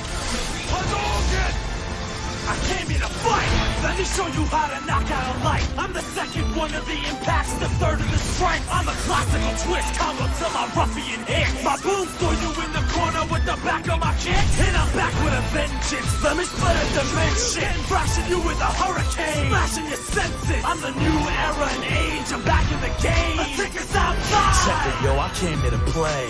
I came here to fight! Let me show you how to knock out a light. I'm the second one of the impacts, the third of the strikes. I'm a classical twist combo till my ruffian hits. My booms throw you in the corner with the back of my kick. And I'm back with a vengeance. Let me split a dimension, crashing you with a hurricane, smashing your senses. I'm the new era and age. I'm back in the game. Let's take us outside. Check it, yo. I came here to play.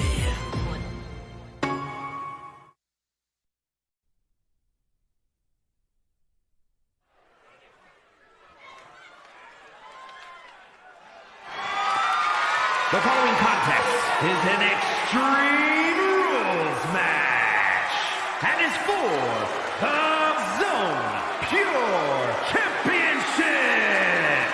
The following contest is an Extreme Rules match and is for the Zone Pure Championship.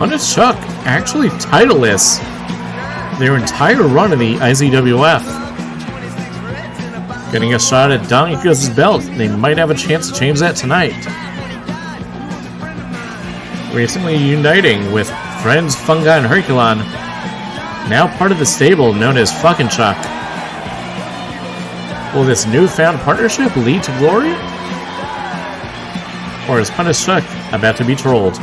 Honest Chuck actually titleless their entire run in the IZWF. Getting a shot at Dongicus' belt. They might have a chance to change that tonight. Recently uniting with friends Fungi and Herculon, now part of the stable known as Fucking Chuck. Will this newfound partnership lead to glory? Or is Punished Chuck about to be trolled?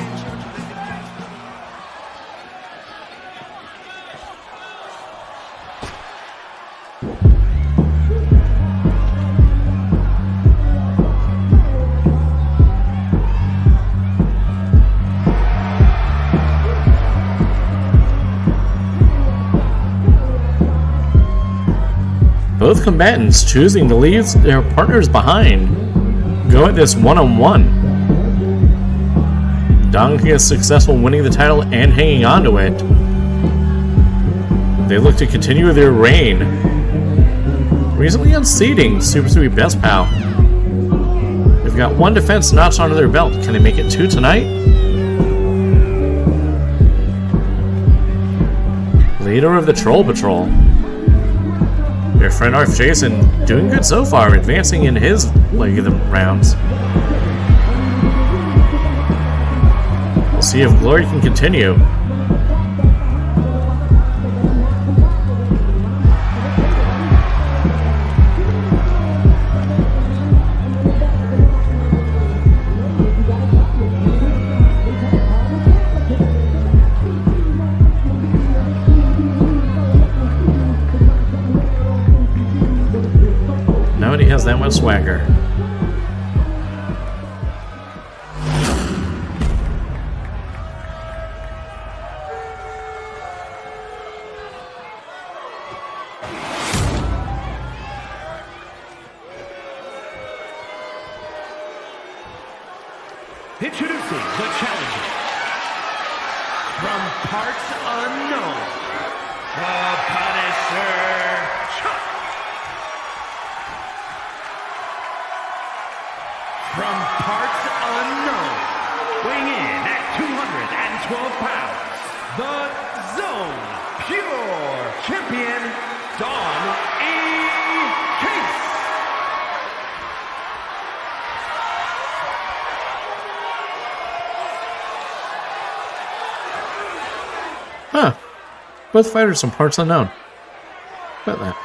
Both combatants choosing to leave their partners behind go at this one-on-one. Dongicus successful winning the title and hanging on to it. They look to continue their reign. Recently unseating Super Sweet Best Pal. They've got one defense notched onto their belt. Can they make it two tonight? Leader of the Troll Patrol. Their friend Arf Jason doing good so far, advancing in his leg of the rounds. We'll see if glory can continue. Nobody has that much swagger. Introducing the challenger from parts unknown, the Punisher Chuck. From parts unknown, weighing in at 212 pounds, the Zone Pure Champion, Dongicus. Huh. Both fighters from parts unknown. How about that?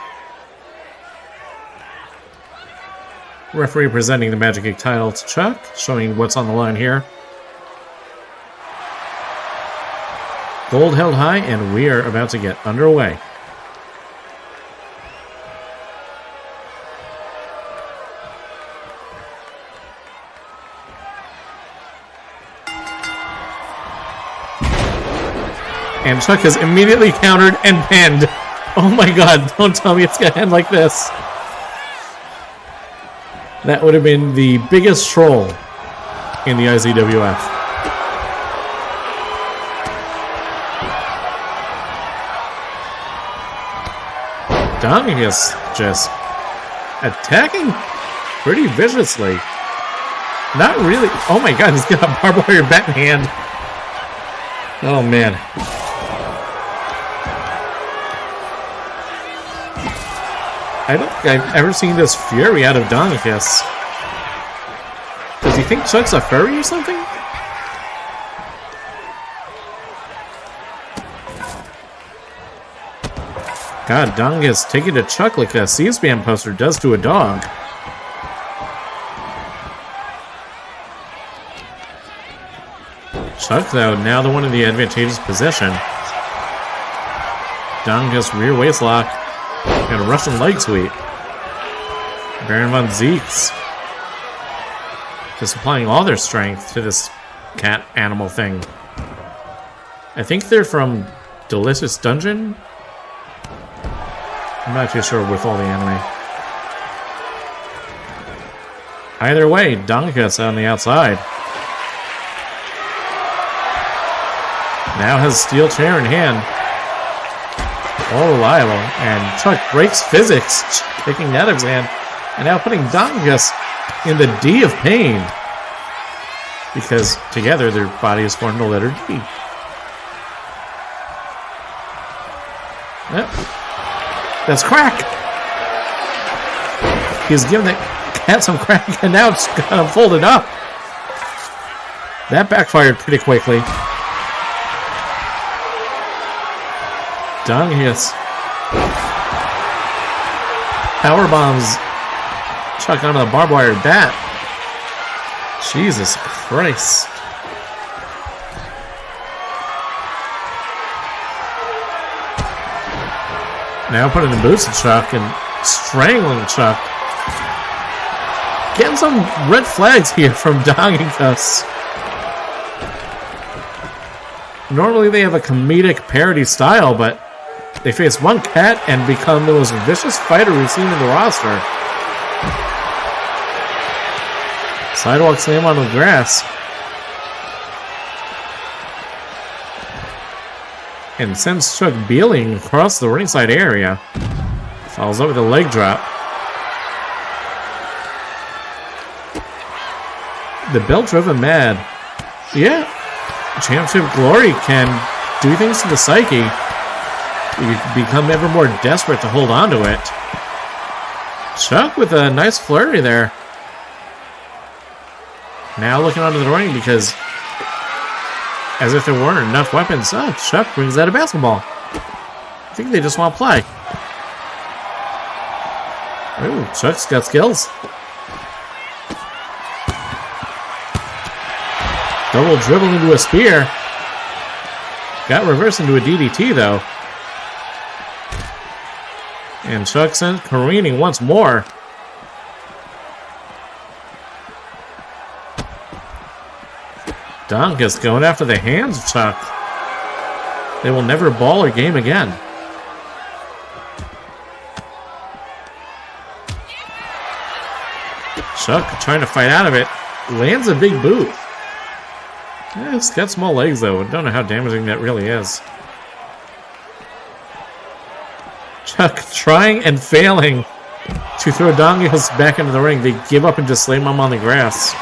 Referee presenting the Magic Egg title to Chuck, showing what's on the line here. Gold held high, and we are about to get underway. And Chuck has immediately countered and pinned. Oh my god, don't tell me it's gonna end like this. That would have been the biggest troll in the IZWF. Dongicus just attacking pretty viciously. Not really. Oh my god, he's got a barbed wire bat in hand. Oh man. I don't think I've ever seen this fury out of Dongicus. Does he think Chuck's a furry or something? God, Dongicus taking to Chuck like a C-SPAN poster does to a dog. Chuck, though, now the one in the advantageous position. Dongicus rear waist lock and a Russian leg sweep. Baron von Zeeks just applying all their strength to this cat animal thing. I think they're from Delicious Dungeon? I'm not too sure with all the anime. Either way, Dongicus on the outside. Now has steel chair in hand. All reliable. And Chuck breaks physics, taking that out of his hand. And now putting Dongicus in the D of pain. Because together their bodies form the letter D. Yep. That's crack! He's giving the cat some crack and now it's got him folded up. That backfired pretty quickly. Dongicus. Power bombs Chuck onto the barbed wire bat. Jesus Christ. Now putting the boots to Chuck and strangling Chuck. Getting some red flags here from Dongicus. Normally they have a comedic parody style, but they face one cat and become the most vicious fighter we've seen in the roster. Sidewalk slam on the grass. And sends Chuck beeling across the ringside area. Follows up with a leg drop. The belt driven mad. Yeah, championship glory can do things to the psyche. You become ever more desperate to hold on to it. Chuck with a nice flurry there. Now looking onto the ring because, as if there weren't enough weapons, Chuck brings out a basketball. I think they just want to play. Ooh, Chuck's got skills. Double dribble into a spear. Got reversed into a DDT though. And Chuck sent careening once more. Dongicus going after the hands of Chuck. They will never ball or game again. Chuck trying to fight out of it. Lands a big boot. Yeah, it's got small legs though. I don't know how damaging that really is. Chuck trying and failing to throw Dongicus back into the ring. They give up and just slam him on the grass.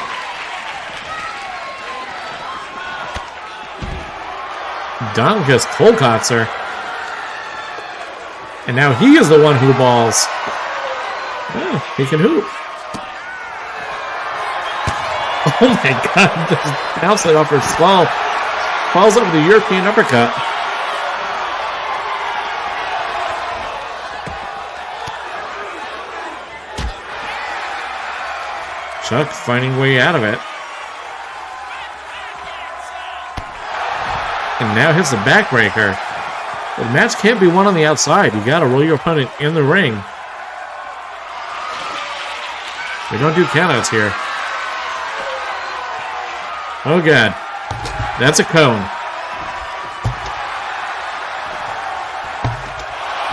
Dongicus Colcotts her. And now he is the one who balls. Oh, he can hoop. Oh my god, just bounced it off her skull. Falls over the European uppercut. Chuck finding a way out of it. And now hits the backbreaker. The match can't be won on the outside. You gotta roll your opponent in the ring. We don't do countouts here. Oh god. That's a cone.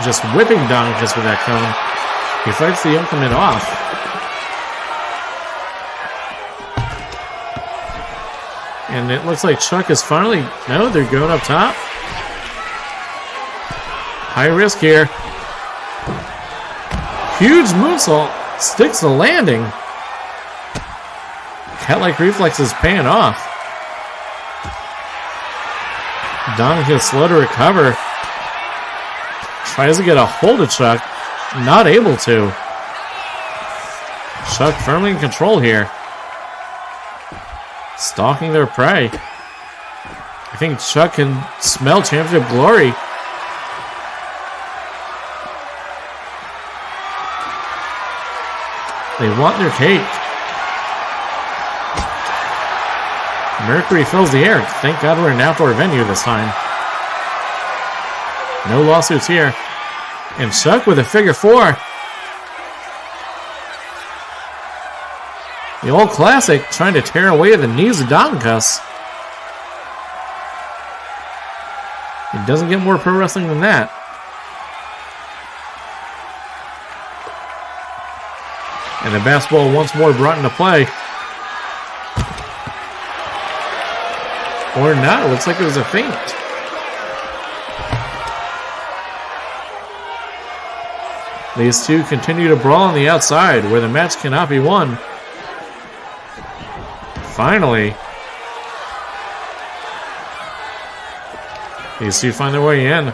Just whipping Dongicus with that cone. He fights the implement off. And it looks like Chuck is finally... No, they're going up top. High risk here. Huge moonsault. Sticks the landing. Cat-like reflexes paying off. Dongicus slow to recover. Tries to get a hold of Chuck. Not able to. Chuck firmly in control here. Stalking their prey. I think Chuck can smell championship glory. They want their cake. Mercury fills the air. Thank God we're in an outdoor venue this time. No lawsuits here. And Chuck with a figure four. The old classic trying to tear away the knees of Dongicus. It doesn't get more pro wrestling than that. And the basketball once more brought into play. Or not, it looks like it was a feint. These two continue to brawl on the outside where the match cannot be won. Finally, these two find their way in.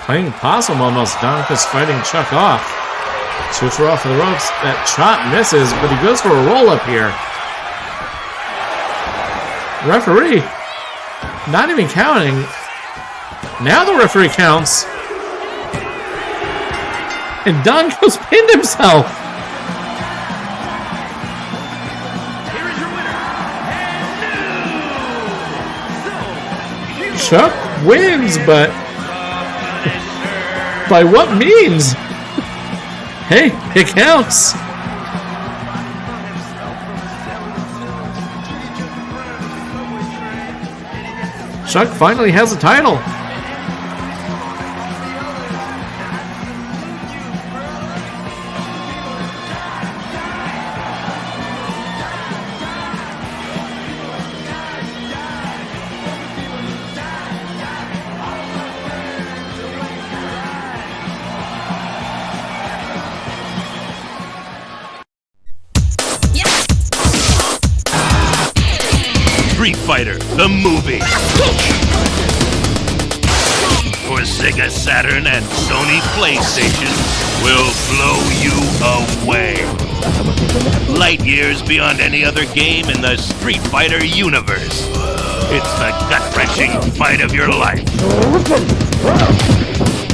Playing possum almost. Dongicus fighting Chuck off. Switcher off of the ropes. That chop misses, but he goes for a roll up here. Referee not even counting. Now the referee counts. And Dongicus pinned himself. Here is your winner. Chuck wins, but by what means? Hey, it counts. Chuck finally has a title. Street Fighter, the movie. For Sega Saturn and Sony PlayStation will blow you away. Light years beyond any other game in the Street Fighter universe. It's the gut-wrenching fight of your life.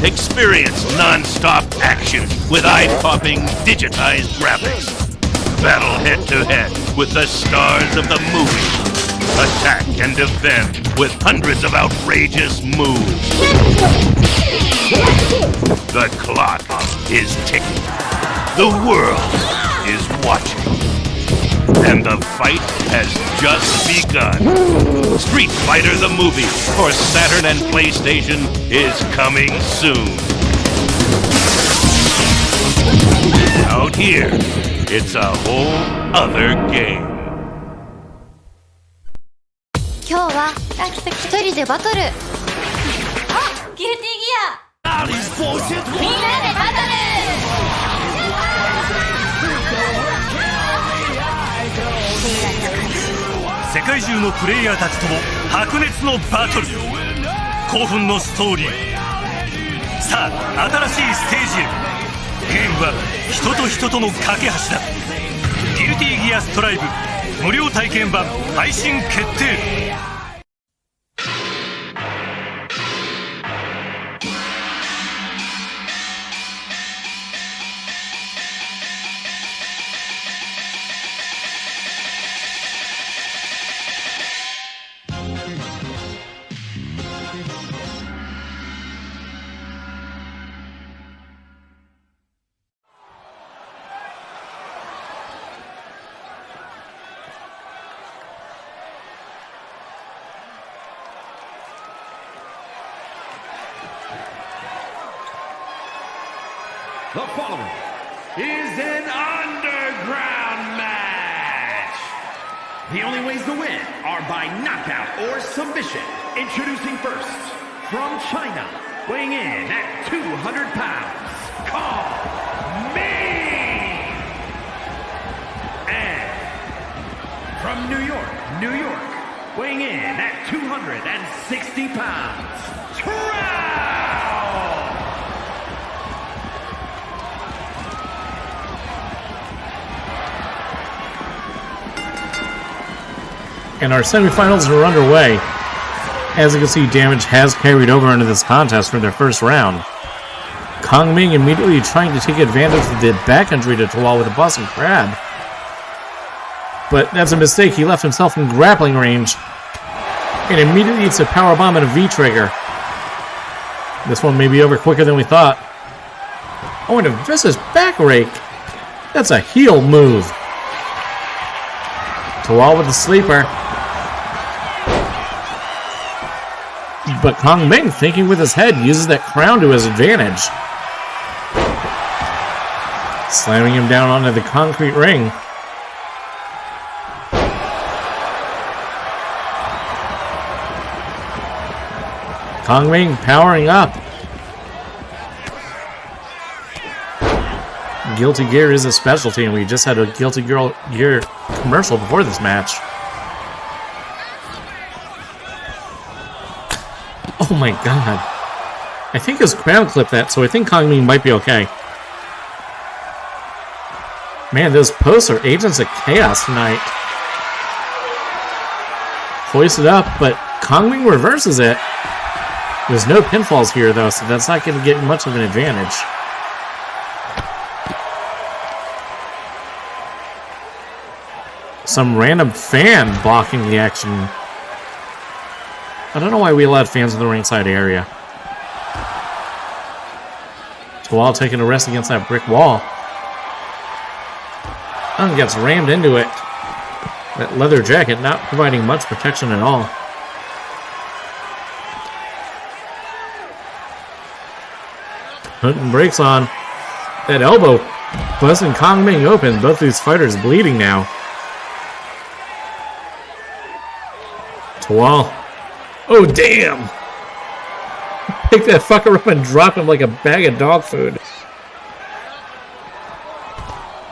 Experience non-stop action with eye-popping digitized graphics. Battle head-to-head with the stars of the movie. Attack and defend with hundreds of outrageous moves. The clock is ticking. The world is watching. And the fight has just begun. Street Fighter the movie for Saturn and PlayStation is coming soon. Out here, it's a whole other game. 今日は一人でバトル。あ、ギルティギア。みんなでバトル。世界中のプレイヤーたちとも白熱のバトル。興奮のストーリー。さあ、新しいステージへ。ゲームは人と人との架け橋だ。ギルティギアストライブ無料体験版配信決定。The following is an underground match. The only ways to win are by knockout or submission. Introducing first, from China, weighing in at 200 pounds, call me! And from New York, weighing in at 260 pounds, Trout! And our semifinals are underway. As you can see, damage has carried over into this contest for their first round. Kong Ming immediately trying to take advantage of the back injury to Tawal with a Boston Crab. But that's a mistake. He left himself in grappling range. And immediately it's a power bomb and a V-trigger. This one may be over quicker than we thought. Oh, and a vicious back rake. That's a heel move. Tawal with the sleeper. But Kong Ming, thinking with his head, uses that crown to his advantage. Slamming him down onto the concrete ring. Kong Ming powering up. Guilty Gear is a specialty, and we just had a Guilty Gear commercial before this match. Oh my god. I think his crown clipped that, so I think Kong Ming might be okay. Man, those posts are agents of chaos tonight. Hoisted up, but Kong Ming reverses it. There's no pinfalls here, though, so that's not going to get much of an advantage. Some random fan blocking the action. I don't know why we allowed fans in the ringside area. Tawal taking a rest against that brick wall. And gets rammed into it. That leather jacket not providing much protection at all. Hunting breaks on. That elbow busting Kong Ming open. Both these fighters bleeding now. Tawal. Oh, damn! Pick that fucker up and drop him like a bag of dog food.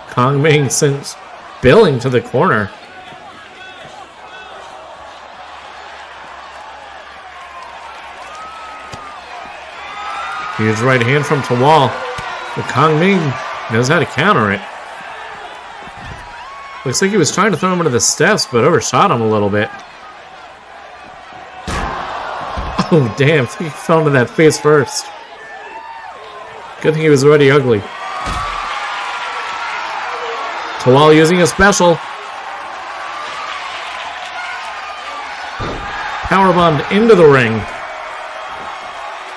Kong Ming sends Billing to the corner. Huge right hand from Tawal. But Kong Ming knows how to counter it. Looks like he was trying to throw him into the steps, but overshot him a little bit. Oh, damn. I think he fell into that face first. Good thing he was already ugly. Tawal using a special. Powerbombed into the ring.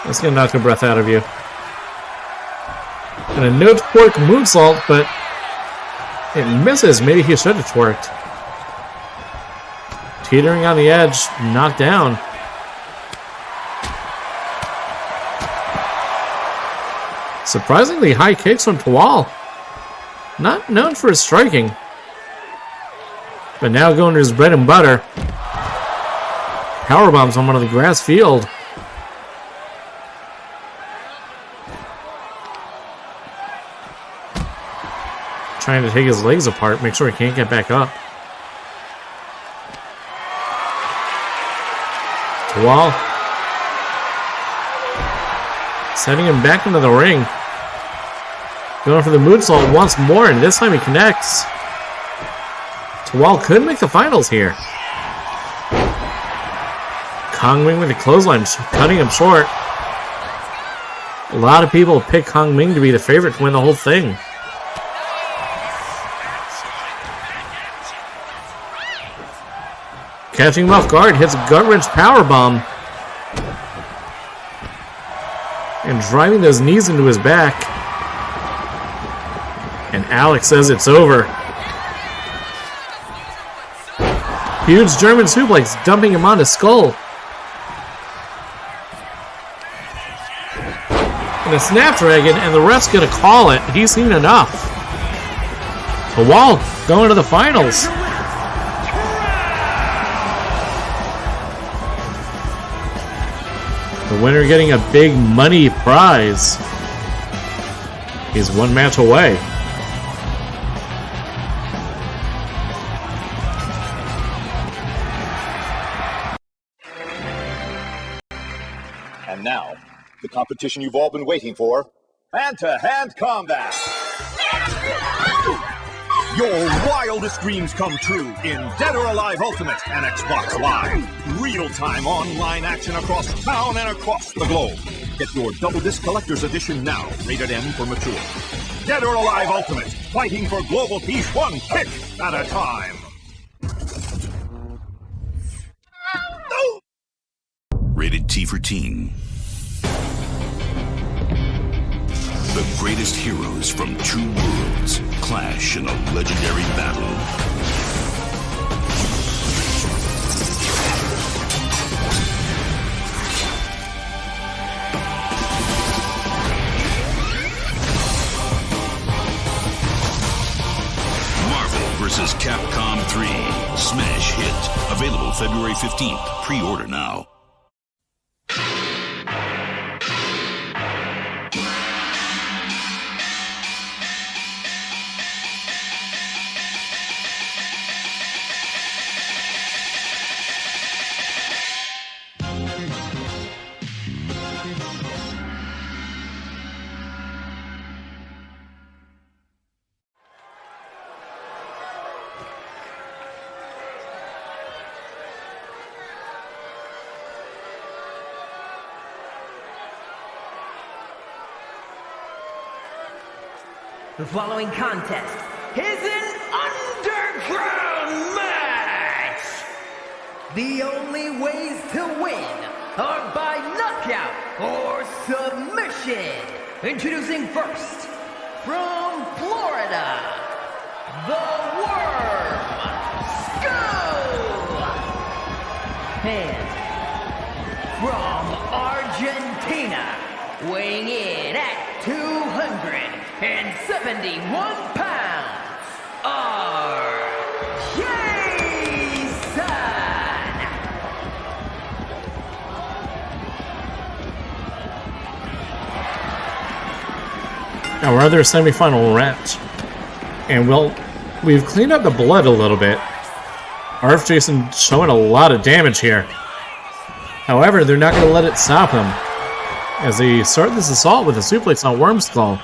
That's going to knock the breath out of you. And a no twerk moonsault, but it misses. Maybe he should have twerked. Teetering on the edge. Knocked down. Surprisingly high kicks from Tawal. Not known for his striking. But now going to his bread and butter. Powerbombs on one of the grass field. Trying to take his legs apart, make sure he can't get back up. Tawal. Sending him back into the ring. Going for the moonsault once more, and this time he connects. Tawal could make the finals here. Kong Ming with the clothesline, cutting him short. A lot of people pick Kong Ming to be the favorite to win the whole thing. Catching him off guard, hits a gut-wrench powerbomb. And driving those knees into his back. And Alex says it's over. Huge German suplex, dumping him on his skull. And a Snapdragon, and the ref's gonna call it. He's seen enough. Tawal going to the finals. The winner getting a big money prize. He's one match away. And now, the competition you've all been waiting for, hand-to-hand combat. Your wildest dreams come true in Dead or Alive Ultimate and Xbox Live. Real-time online action across town and across the globe. Get your Double Disc Collector's Edition now, rated M for mature. Dead or Alive Ultimate, fighting for global peace one kick at a time. Rated T for Teen. The greatest heroes from two worlds clash in a legendary battle. Marvel vs. Capcom 3. Smash hit. Available February 15th. Pre-order now. The following contest is an underground match! The only ways to win are by knockout or submission! Introducing first, from Florida, the Worm, Skull! And from Argentina, weighing in at 271 pounds, are Jason! Our other semifinal match. And we've cleaned up the blood a little bit. RF Jason showing a lot of damage here. However, they're not going to let it stop him, as they start this assault with a suplex on Wormskull.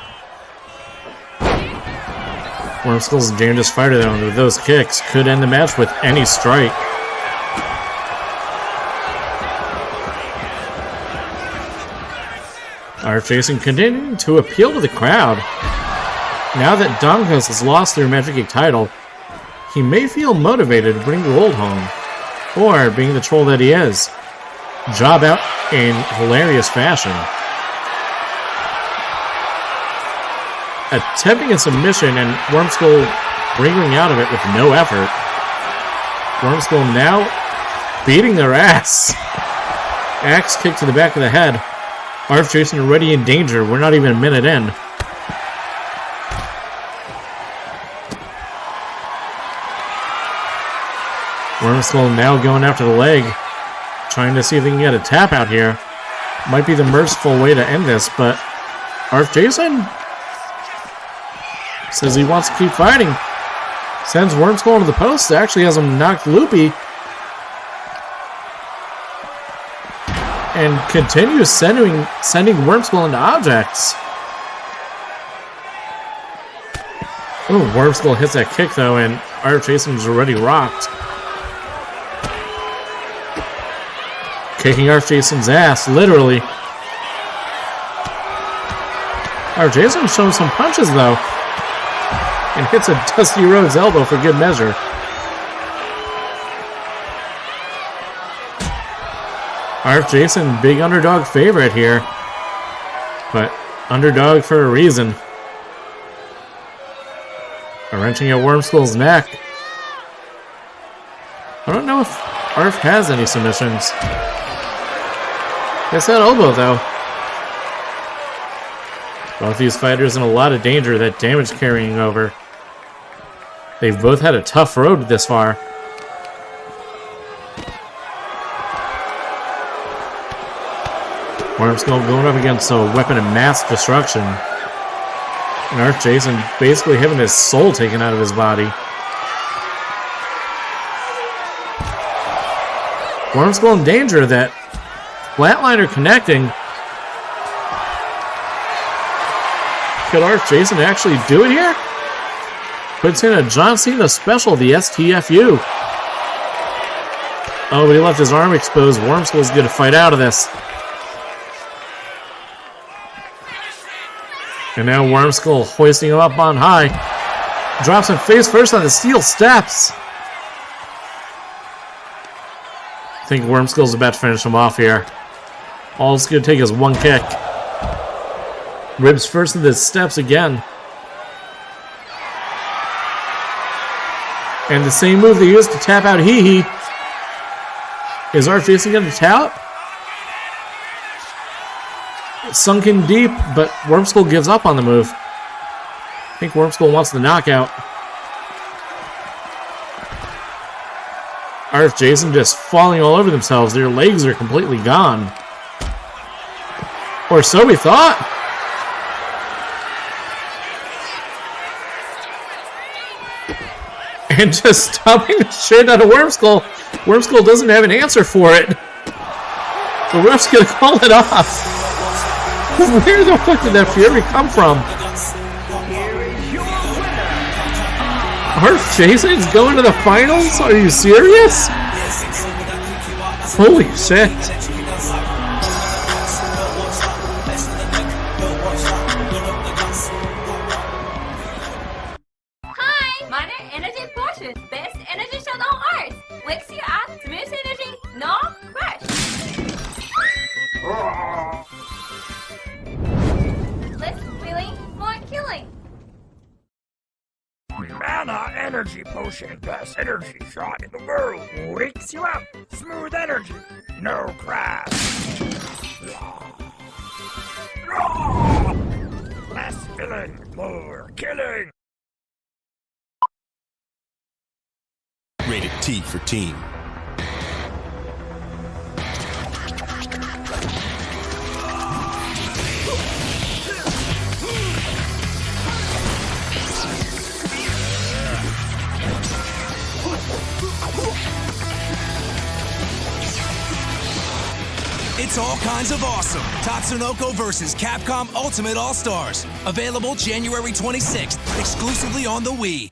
Wormskull's a dangerous fighter though, and with those kicks, could end the match with any strike. RF Jason continuing to appeal to the crowd. Now that Dongicus has lost their Magic Geek title, he may feel motivated to bring gold home, or, being the troll that he is, job out in hilarious fashion. Attempting a submission and Wormskull wriggling out of it with no effort. Wormskull now beating their ass. Axe kick to the back of the head. RF Jason already in danger. We're not even a minute in. Wormskull now going after the leg, trying to see if they can get a tap out here. Might be the merciful way to end this, but RF Jason says he wants to keep fighting. Sends Wormskull to the post. Actually has him knocked loopy. And continues sending Wormskull into objects. Ooh, Wormskull hits that kick though, and RF Jason's already rocked. Kicking RF Jason's ass, literally. RF Jason's showing some punches though, and hits a Dusty Rhodes elbow for good measure. RF Jason, big underdog favorite here, but underdog for a reason. Wrenching at Wormskull's neck. I don't know if RF has any submissions. It's that elbow though. Both these fighters in a lot of danger, that damage carrying over. They've both had a tough road this far. Wormskull going up against a weapon of mass destruction. And RF Jason basically having his soul taken out of his body. Wormskull in danger. That flatliner connecting. Could RF Jason actually do it here? Puts in a John Cena special, the STFU. Oh, but he left his arm exposed. Wormskull's going to fight out of this. And now Wormskull hoisting him up on high. Drops him face first on the steel steps. I think Wormskull's about to finish him off here. All it's going to take is one kick. Ribs first in the steps again. And the same move they used to tap out Hee Hee. Is Art Jason going to tap? It's sunk in deep, but Wormskull gives up on the move. I think Wormskull wants the knockout. Art Jason just falling all over themselves. Their legs are completely gone. Or so we thought. And just stomping the shit out of Wormskull. Wormskull doesn't have an answer for it. The ref's gonna call it off. Where the fuck did that fury come from? Art Jason's going to the finals? Are you serious? Holy shit. Hi, meine Energy Potion. Best energy shot on earth. Wakes you up, smooth energy, no crash. Less feeling, more killing. Mana Energy Potion, best energy shot in the world. Wakes you up, smooth energy, no crash. Less filling, more killing. Rated T for team. It's all kinds of awesome. Tatsunoko vs. Capcom Ultimate All-Stars. Available January 26th, exclusively on the Wii.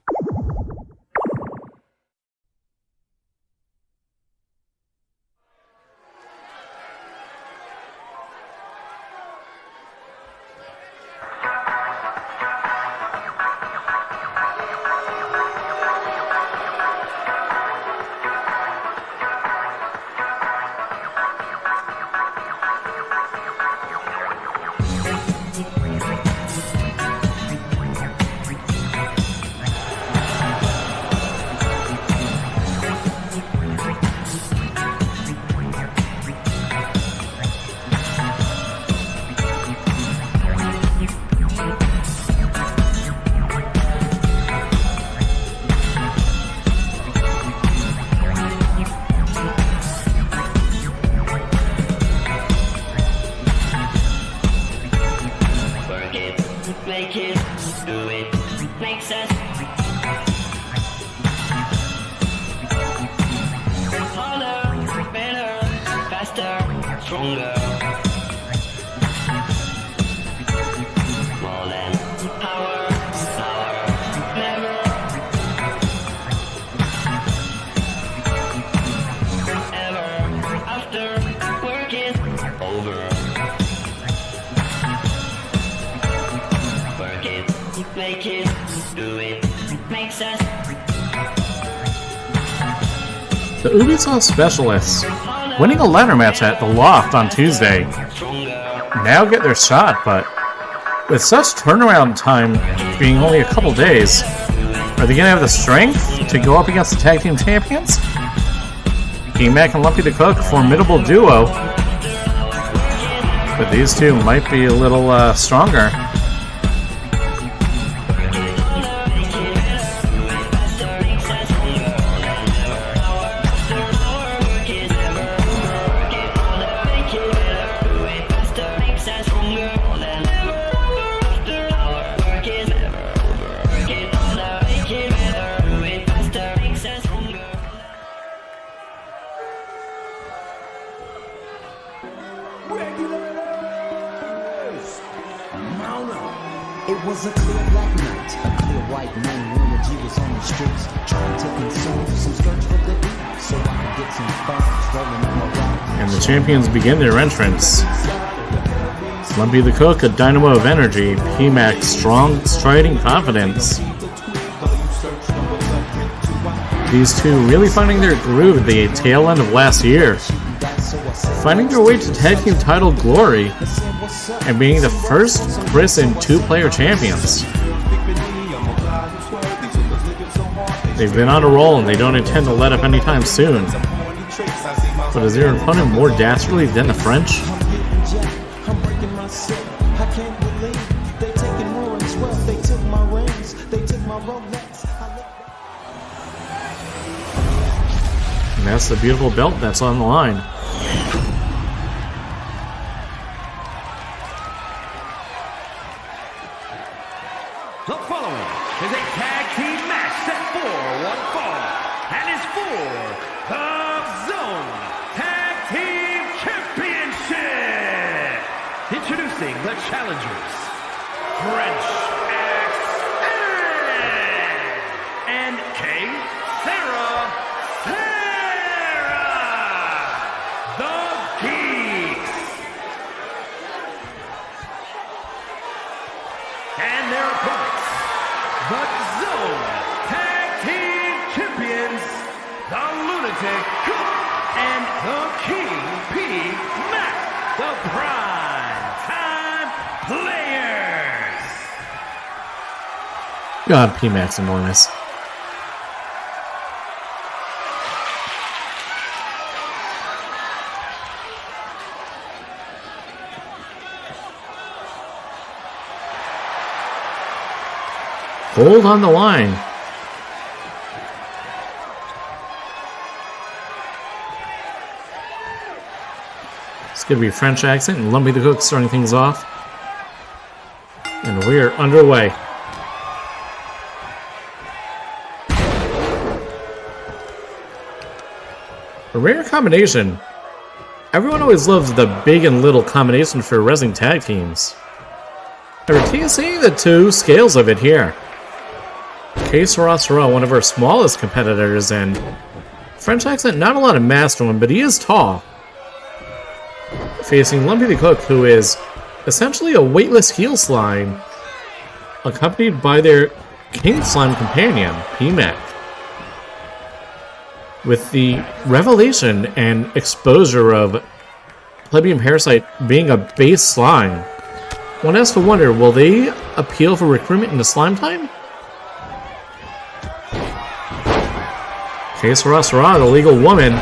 The Ubisoft Specialists, winning a ladder match at the Loft on Tuesday, now get their shot, but with such turnaround time being only a couple days, are they going to have the strength to go up against the Tag Team Champions? King Mac and Lumpy the Cook, formidable duo, but these two might be a little stronger. It was a clear black night. beats. A clear white man when the G was on the streets. Trying to consume some skirts for the beat. So I could get some funds rolling on my rock. And the champions begin their entrance. Lumpy the Cook, a dynamo of energy. P-Mac, strong, striding confidence. These two really finding their groove at the tail end of last year. Finding their way to tag team title glory. And being the first Chris and two-player champions. They've been on a roll and they don't intend to let up anytime soon. But is their opponent more dastardly than the French? And that's the beautiful belt that's on the line. The following is a tag team match set for one fall and is for the Zone Tag Team Championship. Introducing the challengers, French and Sarah, the Geeks, and their opponents, the Zone Tag Team Champions, the Lunatic Cook and the King P-Mac, the Prime Time Players. God, P-Mac's enormous. Hold on the line. It's going to be French accent and Lumpy the Cook starting things off. And we're underway. A rare combination. Everyone always loves the big and little combination for wrestling tag teams. We're seeing the two scales of it here. Sarah, one of our smallest competitors, and French accent, not a lot of mass to him, but he is tall. Facing Lumpy the Cook, who is essentially a weightless heel slime, accompanied by their King Slime companion, P-Mac. With the revelation and exposure of Plebian Parasite being a base slime, one has to wonder, will they appeal for recruitment into slime time? Sarah, the legal woman.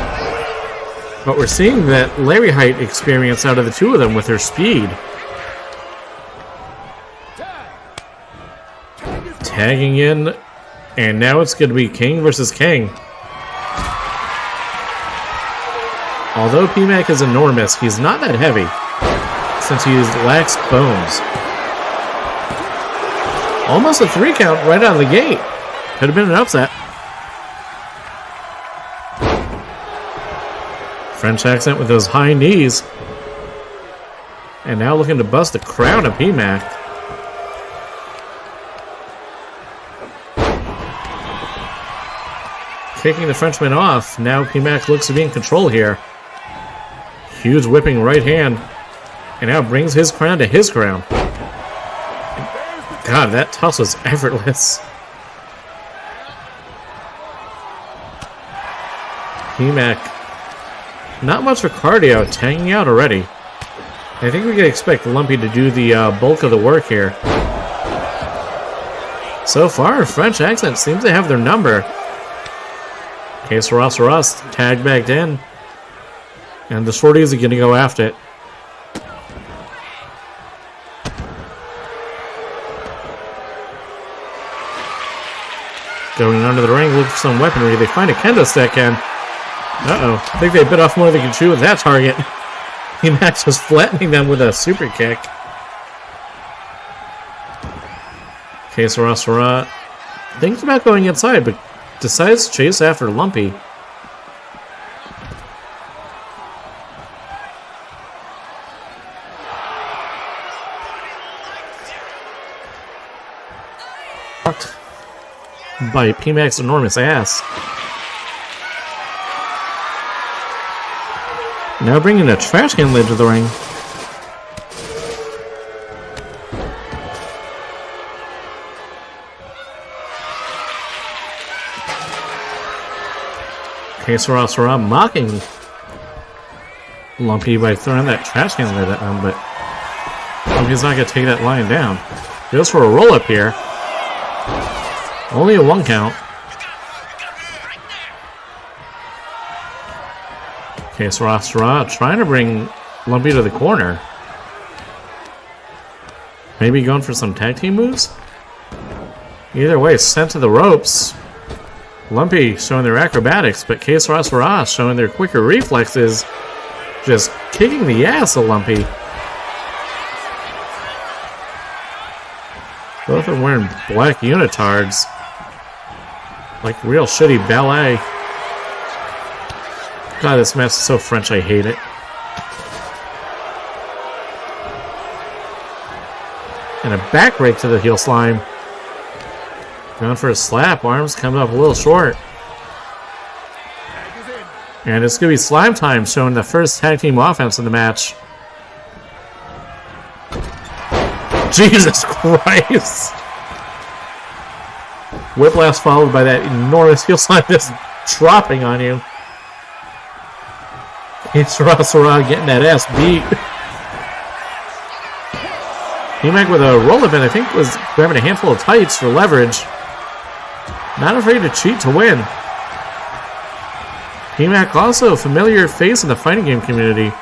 But we're seeing that Larryheight experience out of the two of them with her speed. Tagging in, and now it's going to be King versus King. Although P-Mac is enormous, he's not that heavy, since he lacks bones. Almost a 3 count right out of the gate. Could have been an upset. French accent with those high knees. And now looking to bust the crown of P-Mac. Kicking the Frenchman off. Now P-Mac looks to be in control here. Huge whipping right hand. And now brings his crown to his crown. God, that toss was effortless. P-Mac. Not much for cardio, tagging out already. I think we can expect Lumpy to do the bulk of the work here. So far, French accent seems to have their number. Sarah, tagged back in. And the shorties are going to go after it. Going under the ring, look for some weaponry. They find a kendo stick and... Uh-oh. I think they bit off more than they can chew with that target. P-Mac was flattening them with a super kick. Sarah thinks about going inside, but decides to chase after Lumpy. by P-Mac's enormous ass. Now bringing a trash can lid to the ring. Okay, Sarah mocking Lumpy by throwing that trash can lid at him, but Lumpy's not going to take that lying down. Goes for a roll-up here. Only a 1 count. Okay, Sarah trying to bring Lumpy to the corner. Maybe going for some tag team moves? Either way, sent to the ropes. Lumpy showing their acrobatics, but Sarah showing their quicker reflexes. Just kicking the ass of Lumpy. Both of them wearing black unitards. Like real shitty ballet. God, this match is so French, I hate it. And a back rake to the heel slime. Going for a slap, arms coming up a little short. And it's going to be slime time, showing the first tag team offense in the match. Jesus Christ! Whiplash followed by that enormous heel slime just dropping on you. It's Sarah getting that ass beat. P-Mac with a roll-up and I think was grabbing a handful of tights for leverage. Not afraid to cheat to win. P-Mac also a familiar face in the fighting game community.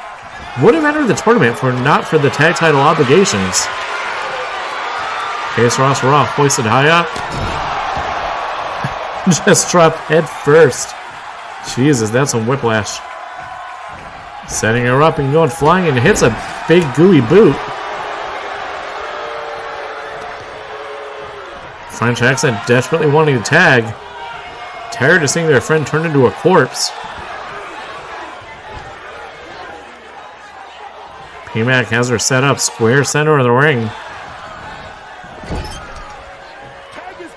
Would have entered the tournament not for the tag title obligations. Okay, Sarah hoisted high up. Just dropped head first. Jesus, that's some whiplash. Setting her up and going flying and hits a big gooey boot. French accent desperately wanting to tag. Tired of seeing their friend turn into a corpse. P-Mac has her set up square center of the ring.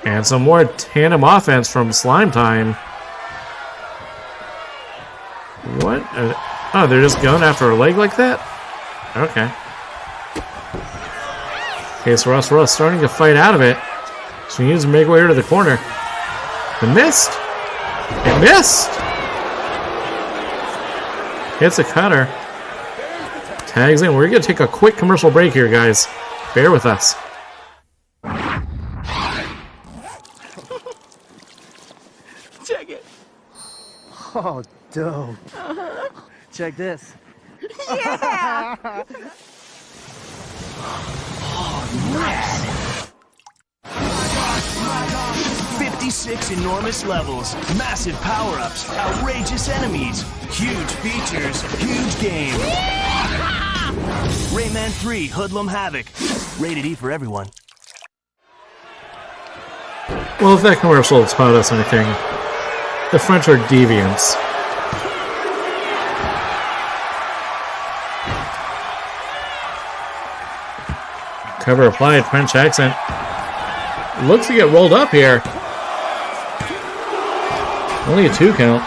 And some more tandem offense from Slime Time. What? Oh, they're just going after her leg like that? Okay. Okay, so Ross starting to fight out of it. She needs to make way to the corner. It missed. It missed. Hits a cutter. Tags in. We're going to take a quick commercial break here, guys. Bear with us. Check it. Oh, dope. Check this. Yeah! Oh, nice. 56 enormous levels, massive power-ups, outrageous enemies, huge features, huge game. Rayman 3 Hoodlum Havoc. Rated E for everyone. Well, if that commercial taught us anything, the French are deviants. Cover applied, French accent. Looks to get rolled up here. Only a 2 count.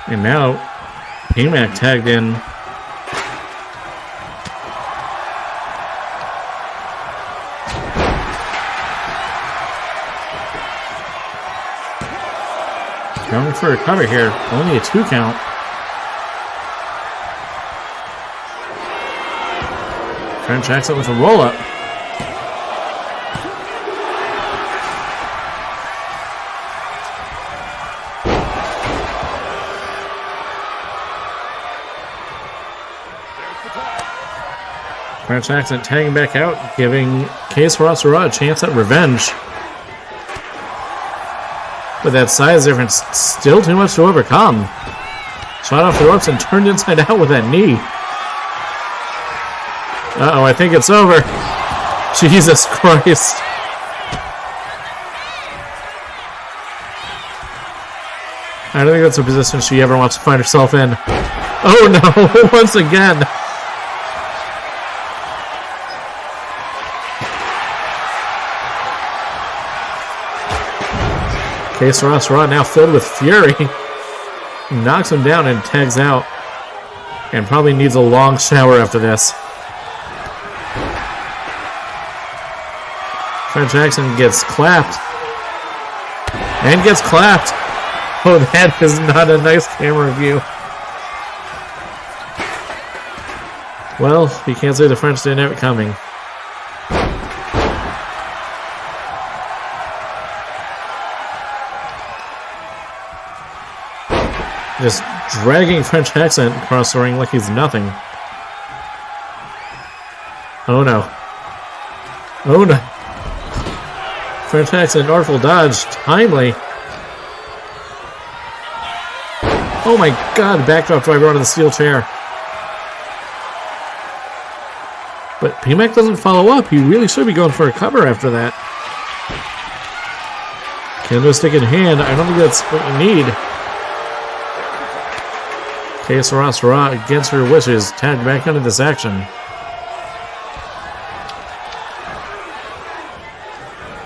And now, P-Mac tagged in. Going for a cover here. Only a 2 count. French accent with a roll-up. French accent tagging back out, giving Case Rossera a chance at revenge. But that size difference, still too much to overcome. Shot off the ropes and turned inside out with that knee. Uh-oh, I think it's over. Jesus Christ. I don't think that's a position she ever wants to find herself in. Oh no, once again. Okay, Sarasara now filled with fury. Knocks him down and tags out. And probably needs a long shower after this. French Jackson gets clapped. And gets clapped. Oh, that is not a nice camera view. Well, you can't say the French didn't have it coming. Just dragging French accent across the ring like he's nothing. Oh no. Oh no. French accent, artful dodge, timely. Oh my god, backdrop driver onto the steel chair. But PMAC doesn't follow up. He really should be going for a cover after that. Kendo stick in hand. I don't think that's what you need. Okay, Sarasara, against her wishes, tagged back into this action.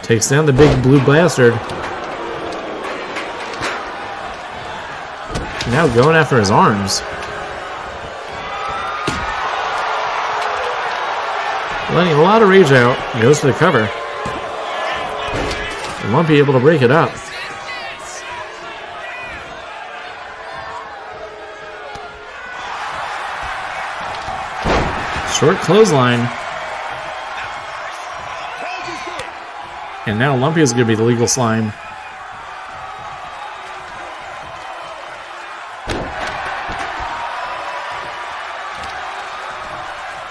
Takes down the big blue bastard. Now going after his arms. Letting a lot of rage out. Goes for the cover. And won't be able to break it up. Short clothesline. And now Lumpy is going to be the legal slime.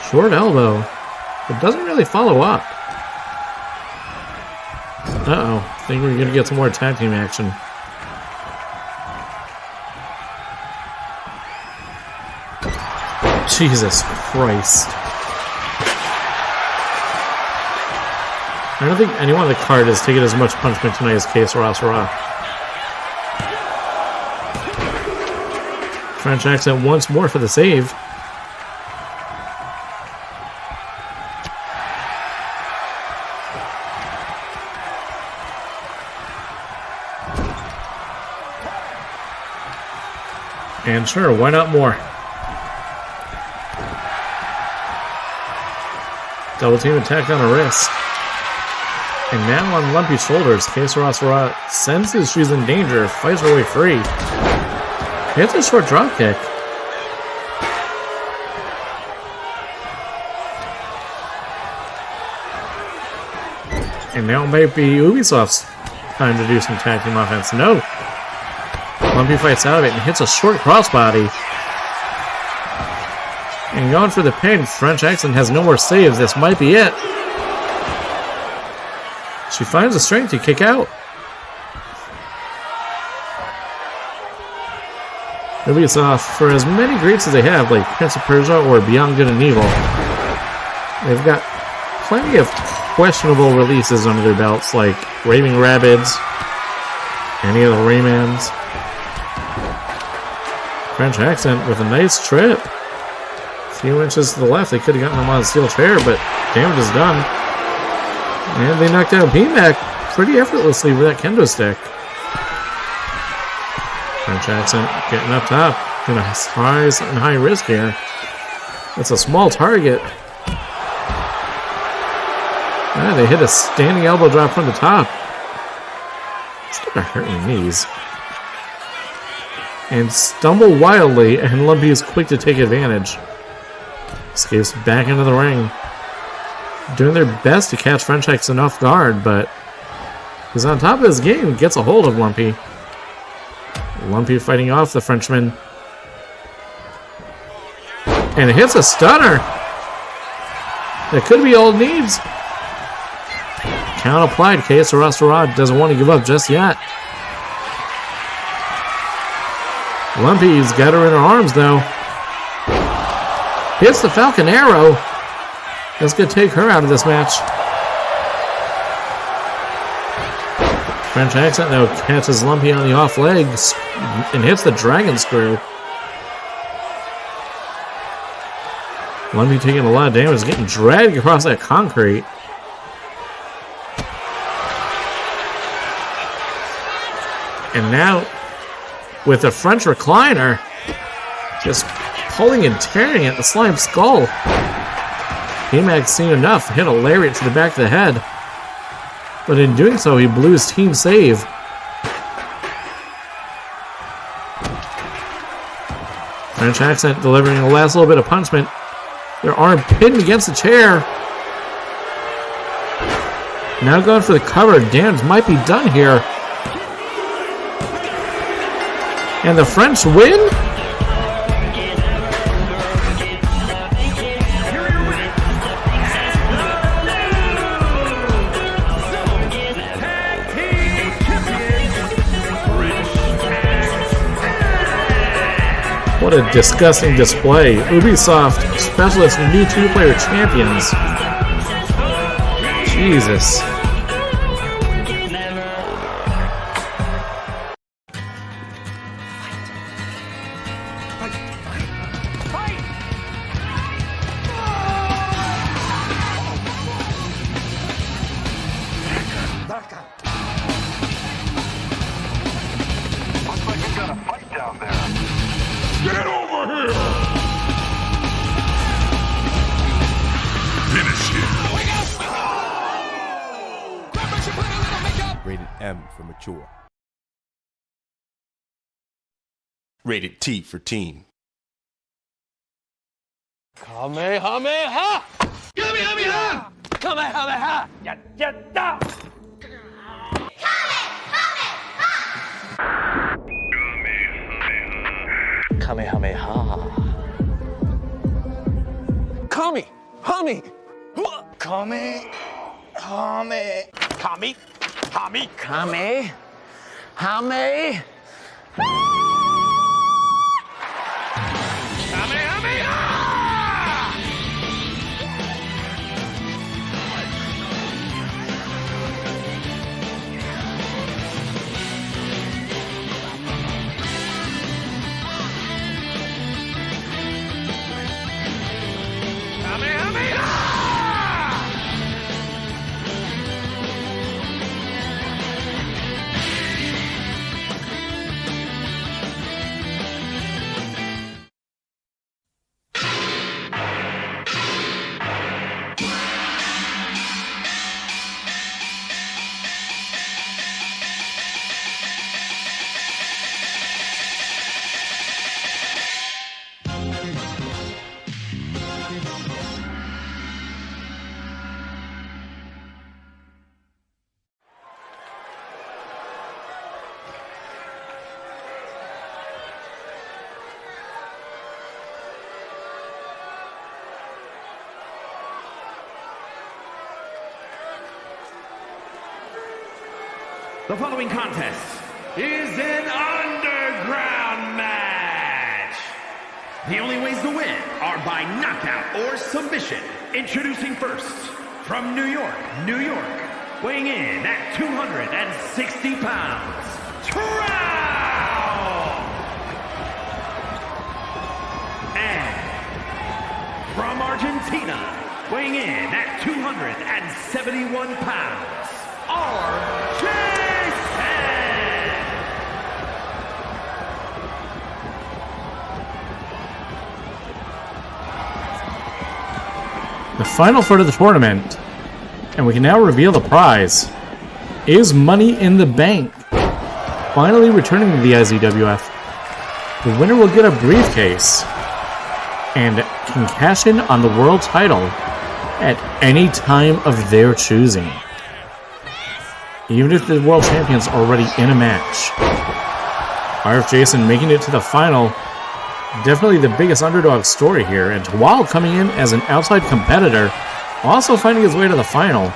Short elbow. It doesn't really follow up. Uh-oh. I think we're going to get some more tag team action. Jesus Christ. I don't think anyone on the card has taken as much punishment tonight as K. Sarasara. French accent once more for the save. And sure, why not more? Double team attack on the wrist. And now on Lumpy's shoulders, K. Sarasara senses she's in danger, fights her way free. Hits a short drop kick. And now it might be Ubisoft's time to do some tag team offense. No. Lumpy fights out of it and hits a short crossbody. And going for the pin, French accent has no more saves. This might be it. She finds the strength to kick out. Ubisoft, for as many greats as they have, like Prince of Persia or Beyond Good and Evil, they've got plenty of questionable releases under their belts, like Raving Rabbids, any of the Raymans. French accent with a nice trip. A few inches to the left, they could have gotten him on a steel chair, but damage is done. And they knocked out PMAC pretty effortlessly with that kendo stick. French accent getting up top. Gonna rise and high risk here. It's a small target. Ah, they hit a standing elbow drop from the top. It's gonna hurt your knees. And stumble wildly, and Lumpy is quick to take advantage. Escapes back into the ring. Doing their best to catch French accent off guard, but he's on top of his game, gets a hold of Lumpy. Lumpy fighting off the Frenchman. And it hits a stunner. That could be all it needs. Count applied. K. Sarasara doesn't want to give up just yet. Lumpy's got her in her arms, though. Hits the Falcon Arrow. That's going to take her out of this match. French accent though catches Lumpy on the off legs and hits the dragon screw. Lumpy taking a lot of damage, getting dragged across that concrete. And now, with the French recliner, just pulling and tearing at the slime skull. K-Mag's seen enough, hit a lariat to the back of the head. But in doing so, he blew his team save. French accent delivering the last little bit of punishment. Their arm pinned against the chair. Now going for the cover. Damage might be done here. And the French win? What a disgusting display. Ubisoft Specialist new two-player champions. Jesus. Get over here! Finish him! Rated M for mature. Rated T for teen. Kamehameha! Kamehameha! Kamehameha! Yatta! Kamehameha. Kami! Hami! Kame! Hame! Kami! Hami! Kame! Hame! The following contest is an underground match. The only ways to win are by knockout or submission. Introducing first, from New York, New York, weighing in at 260 pounds, Trout! And from Argentina, weighing in at 271 pounds, R.J. The final third of the tournament, and we can now reveal the prize, is Money in the Bank. Finally returning to the IZWF, the winner will get a briefcase and can cash in on the world title at any time of their choosing, even if the world champion's already in a match. RF Jason making it to the final. Definitely the biggest underdog story here, and while coming in as an outside competitor, also finding his way to the final.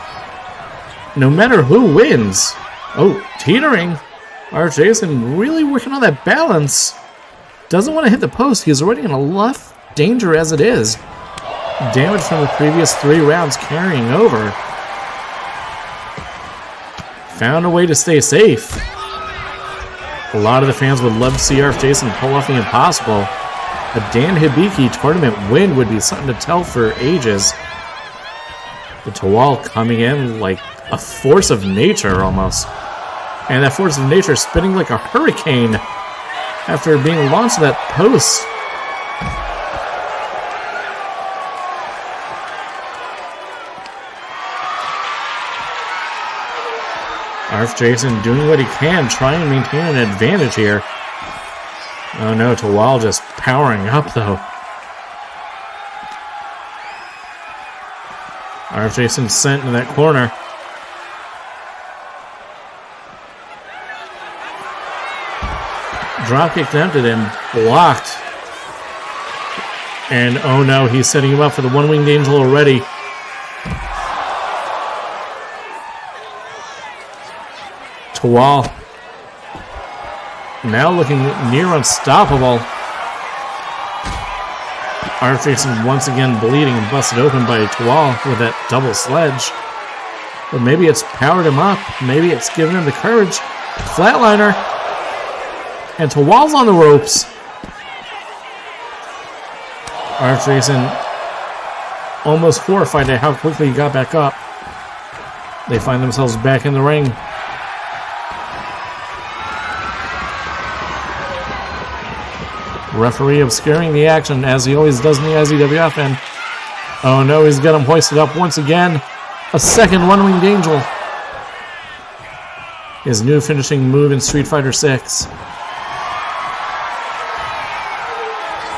No matter who wins. Oh, teetering. RF Jason really working on that balance. Doesn't want to hit the post. He's already in enough danger as it is. Damage from the previous 3 rounds carrying over. found a way to stay safe. A lot of the fans would love to see RF Jason pull off the impossible. A Dan Hibiki tournament win would be something to tell for ages. The Tawal coming in like a force of nature almost. And that force of nature spinning like a hurricane after being launched to that post. RF Jason doing what he can, trying to maintain an advantage here. Oh no, Tawal just powering up though. RF Jason sent in that corner. Dropkick attempted him, blocked. And oh no, he's setting him up for the one-winged angel already. Tawal now looking near unstoppable. RF Jason once again bleeding and busted open by Tawal with that double sledge. But maybe it's powered him up. Maybe it's given him the courage. Flatliner. And Tawal's on the ropes. RF Jason almost horrified at how quickly he got back up. They find themselves back in the ring. Referee obscuring the action as he always does in the IZWF, and oh no, he's got him hoisted up once again. A second one-winged angel. His new finishing move in Street Fighter 6.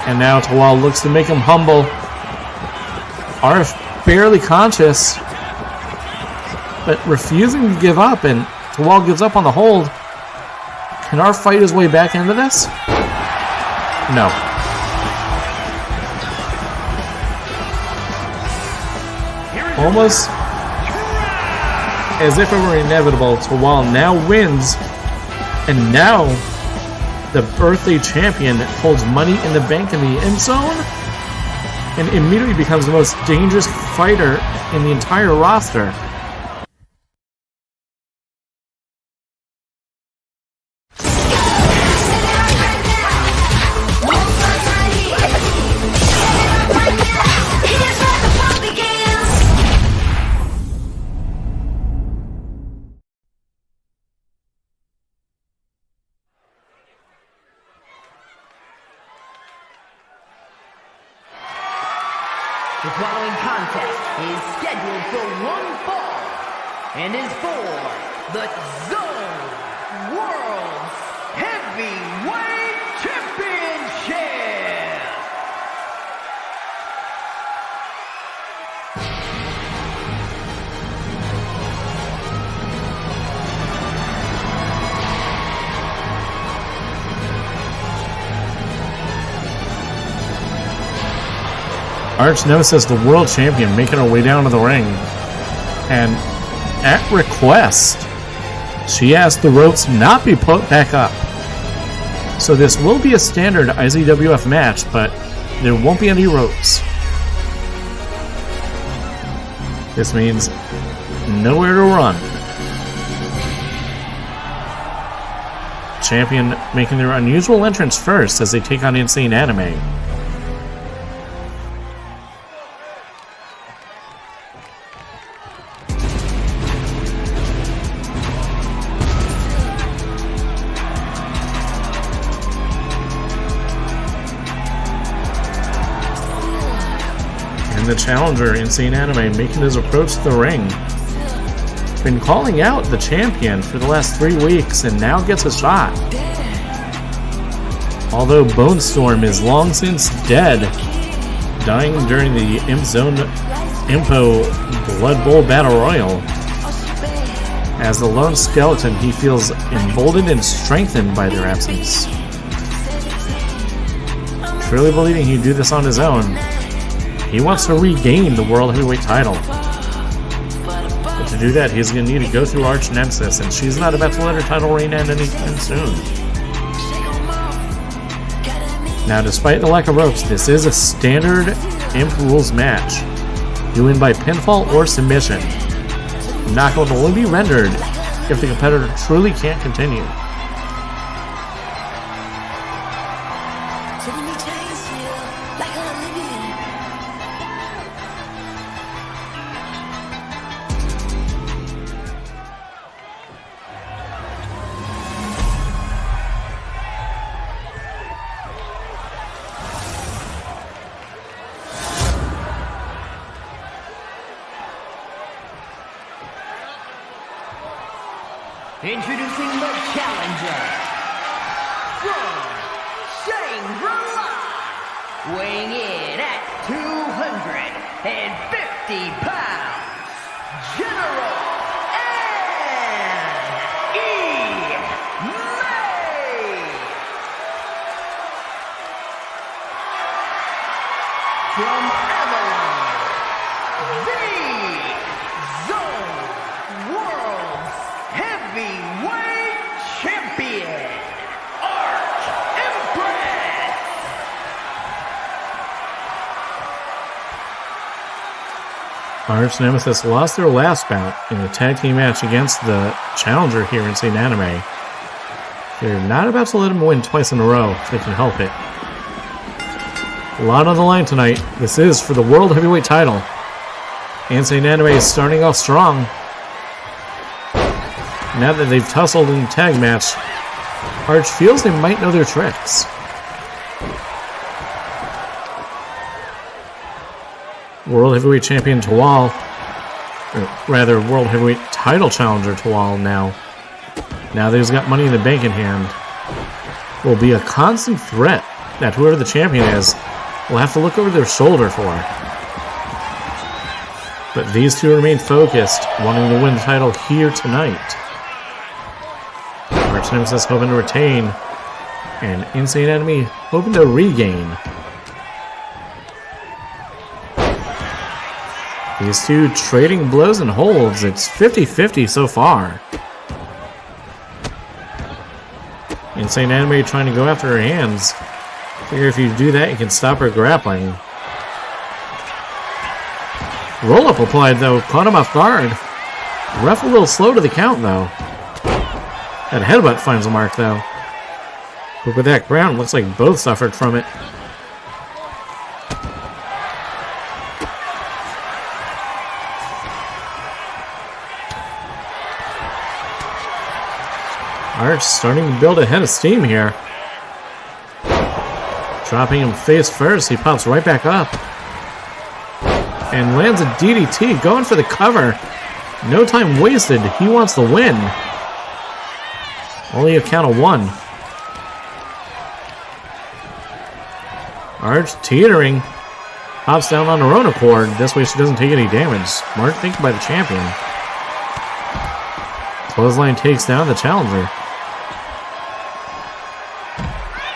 And now Tawal looks to make him humble. RF barely conscious, but refusing to give up, and Tawal gives up on the hold. Can RF fight his way back into this? No. Almost as if it were inevitable, Tawal now wins, and now the birthday champion holds money in the bank in the end zone and immediately becomes the most dangerous fighter in the entire roster. The following contest is scheduled for one fall and is for the Zone World Heavyweight Championship. Arch Nemesis, the world champion, making her way down to the ring. And at request, she asked the ropes not be put back up. So this will be a standard IZWF match, but there won't be any ropes. This means nowhere to run. Champion making their unusual entrance first as they take on Insane Anime. The challenger, Insane Anime, making his approach to the ring. Been calling out the champion for the last 3 weeks and now gets a shot. Although Bone Storm is long since dead, dying during the Imp Zone Impo Blood Bowl Battle Royal. As the lone skeleton, he feels emboldened and strengthened by their absence. Truly believing he'd do this on his own. He wants to regain the World Heavyweight title. But to do that, he's going to need to go through Arch Nemesis, and she's not about to let her title reign end anytime soon. Now, despite the lack of ropes, this is a standard Imp Rules match. You win by pinfall or submission. Knockout will only be rendered if the competitor truly can't continue. Introducing the challenger from Shangri-La, weighing in at 250 pounds, General N.E. May. From Avalon, the Zone World's Heavyweight Champion, Imps. Arch Nemesis lost their last bout in a tag team match against the challenger here in St. Anime. They're not about to let him win twice in a row if they can help it. A lot on the line tonight. This is for the World Heavyweight title. And St. Anime is starting off strong. Now that they've tussled in the tag match, Arch feels they might know their tricks. World Heavyweight Champion Tawal, or rather World Heavyweight Title Challenger Tawal now that he's got Money in the Bank in hand, will be a constant threat that whoever the champion is will have to look over their shoulder for. But these two remain focused, wanting to win the title here tonight. Arch Nemesis hoping to retain, and Insane Enemy hoping to regain. These two trading blows and holds. It's 50-50 so far. Insane Anime trying to go after her hands. Figure if you do that, you can stop her grappling. Roll-up applied, though. Caught him off guard. Ref a little slow to the count, though. That headbutt finds a mark, though. But with that ground, looks like both suffered from it. Arch starting to build a head of steam here. Dropping him face first, he pops right back up. And lands a DDT, going for the cover. No time wasted, he wants the win. Only a count of one. Arch teetering. Pops down on her own accord. This way she doesn't take any damage. Smart thinking by the champion. Clothesline takes down the challenger.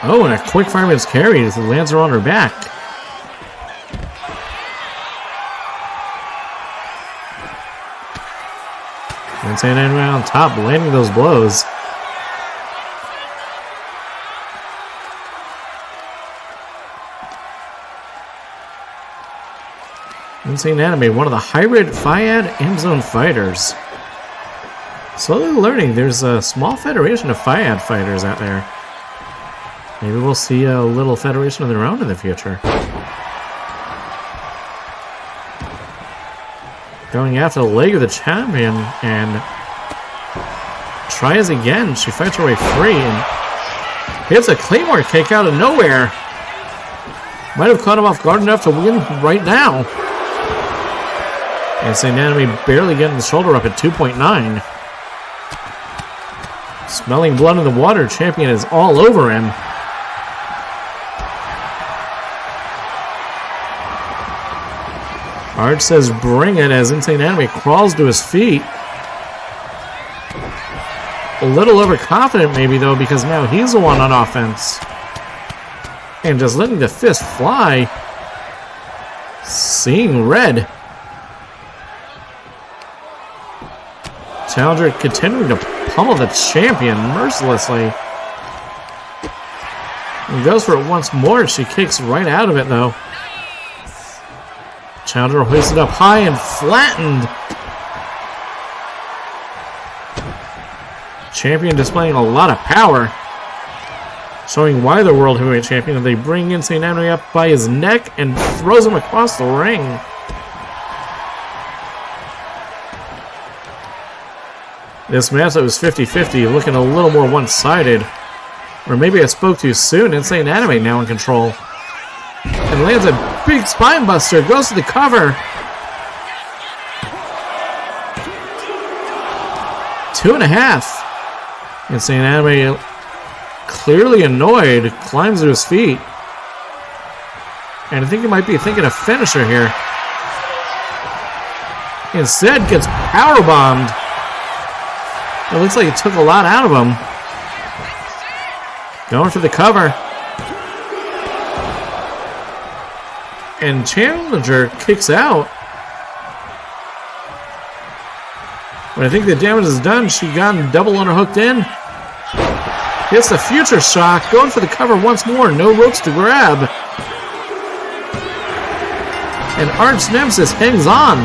Oh, and a quick fireman's carry as it lands her on her back. Insane Enemy on top, landing those blows. Insane Anime, one of the hybrid Fiad M-Zone fighters. Slowly learning there's a small federation of Fiad fighters out there. Maybe we'll see a little federation of their own in the future. Going after the leg of the champion and tries again. She fights her way free and hits a Claymore kick out of nowhere. Might have caught him off guard enough to win right now. And St. Anime barely getting the shoulder up at 2.9. Smelling blood in the water, champion is all over him. Arch says bring it as Insane Anime crawls to his feet. A little overconfident maybe though, because now he's the one on offense. And just letting the fist fly. Seeing red. Challenger continuing to pummel the champion mercilessly. He goes for it once more. She kicks right out of it though. Challenger hoisted up high and flattened. Champion displaying a lot of power. Showing why the World Heavyweight Champion. And they bring Insane Enemy up by his neck and throws him across the ring. This match that was 50-50, looking a little more one-sided. Or maybe I spoke too soon. Insane Anime now in control. And lands a big spine buster. Goes to the cover. 2.5. Insane Anime clearly annoyed. Climbs to his feet. And I think he might be thinking a finisher here. Instead gets powerbombed. It looks like it took a lot out of him. Going for the cover. And Challenger kicks out. But I think the damage is done. She got double underhooked in. Hits the future shock. Going for the cover once more. No ropes to grab. And Arch Nemesis hangs on.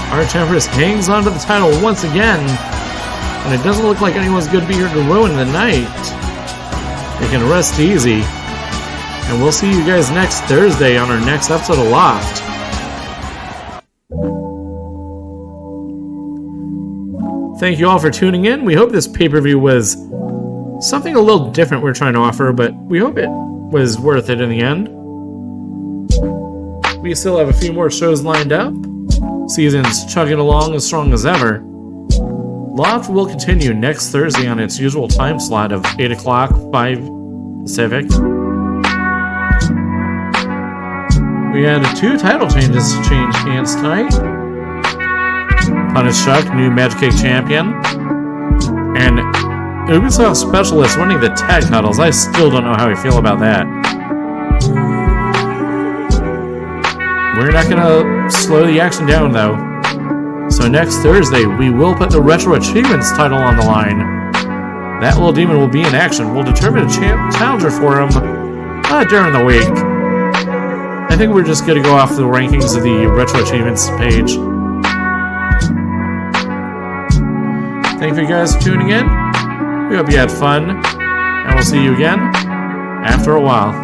Arch Empress hangs onto the title once again, and it doesn't look like anyone's going to be here to ruin the night. They can rest easy, and we'll see you guys next Thursday on our next episode of Loft. Thank you all for tuning in. We hope this pay-per-view was something a little different we're trying to offer, but we hope it was worth it in the end. We still have a few more shows lined up. Season's chugging along as strong as ever. Loft will continue next Thursday on its usual time slot of 8 o'clock, 5 Pacific. We had 2 title changes change hands tonight. Punish Chuck, new Magic Cake champion. And Ubisoft Specialist winning the tag titles. I still don't know how I feel about that. We're not going to slow the action down, though. So next Thursday, we will put the Retro Achievements title on the line. That little demon will be in action. We'll determine a challenger for him during the week. I think we're just going to go off the rankings of the Retro Achievements page. Thank you guys for tuning in. We hope you had fun. And we'll see you again after a while.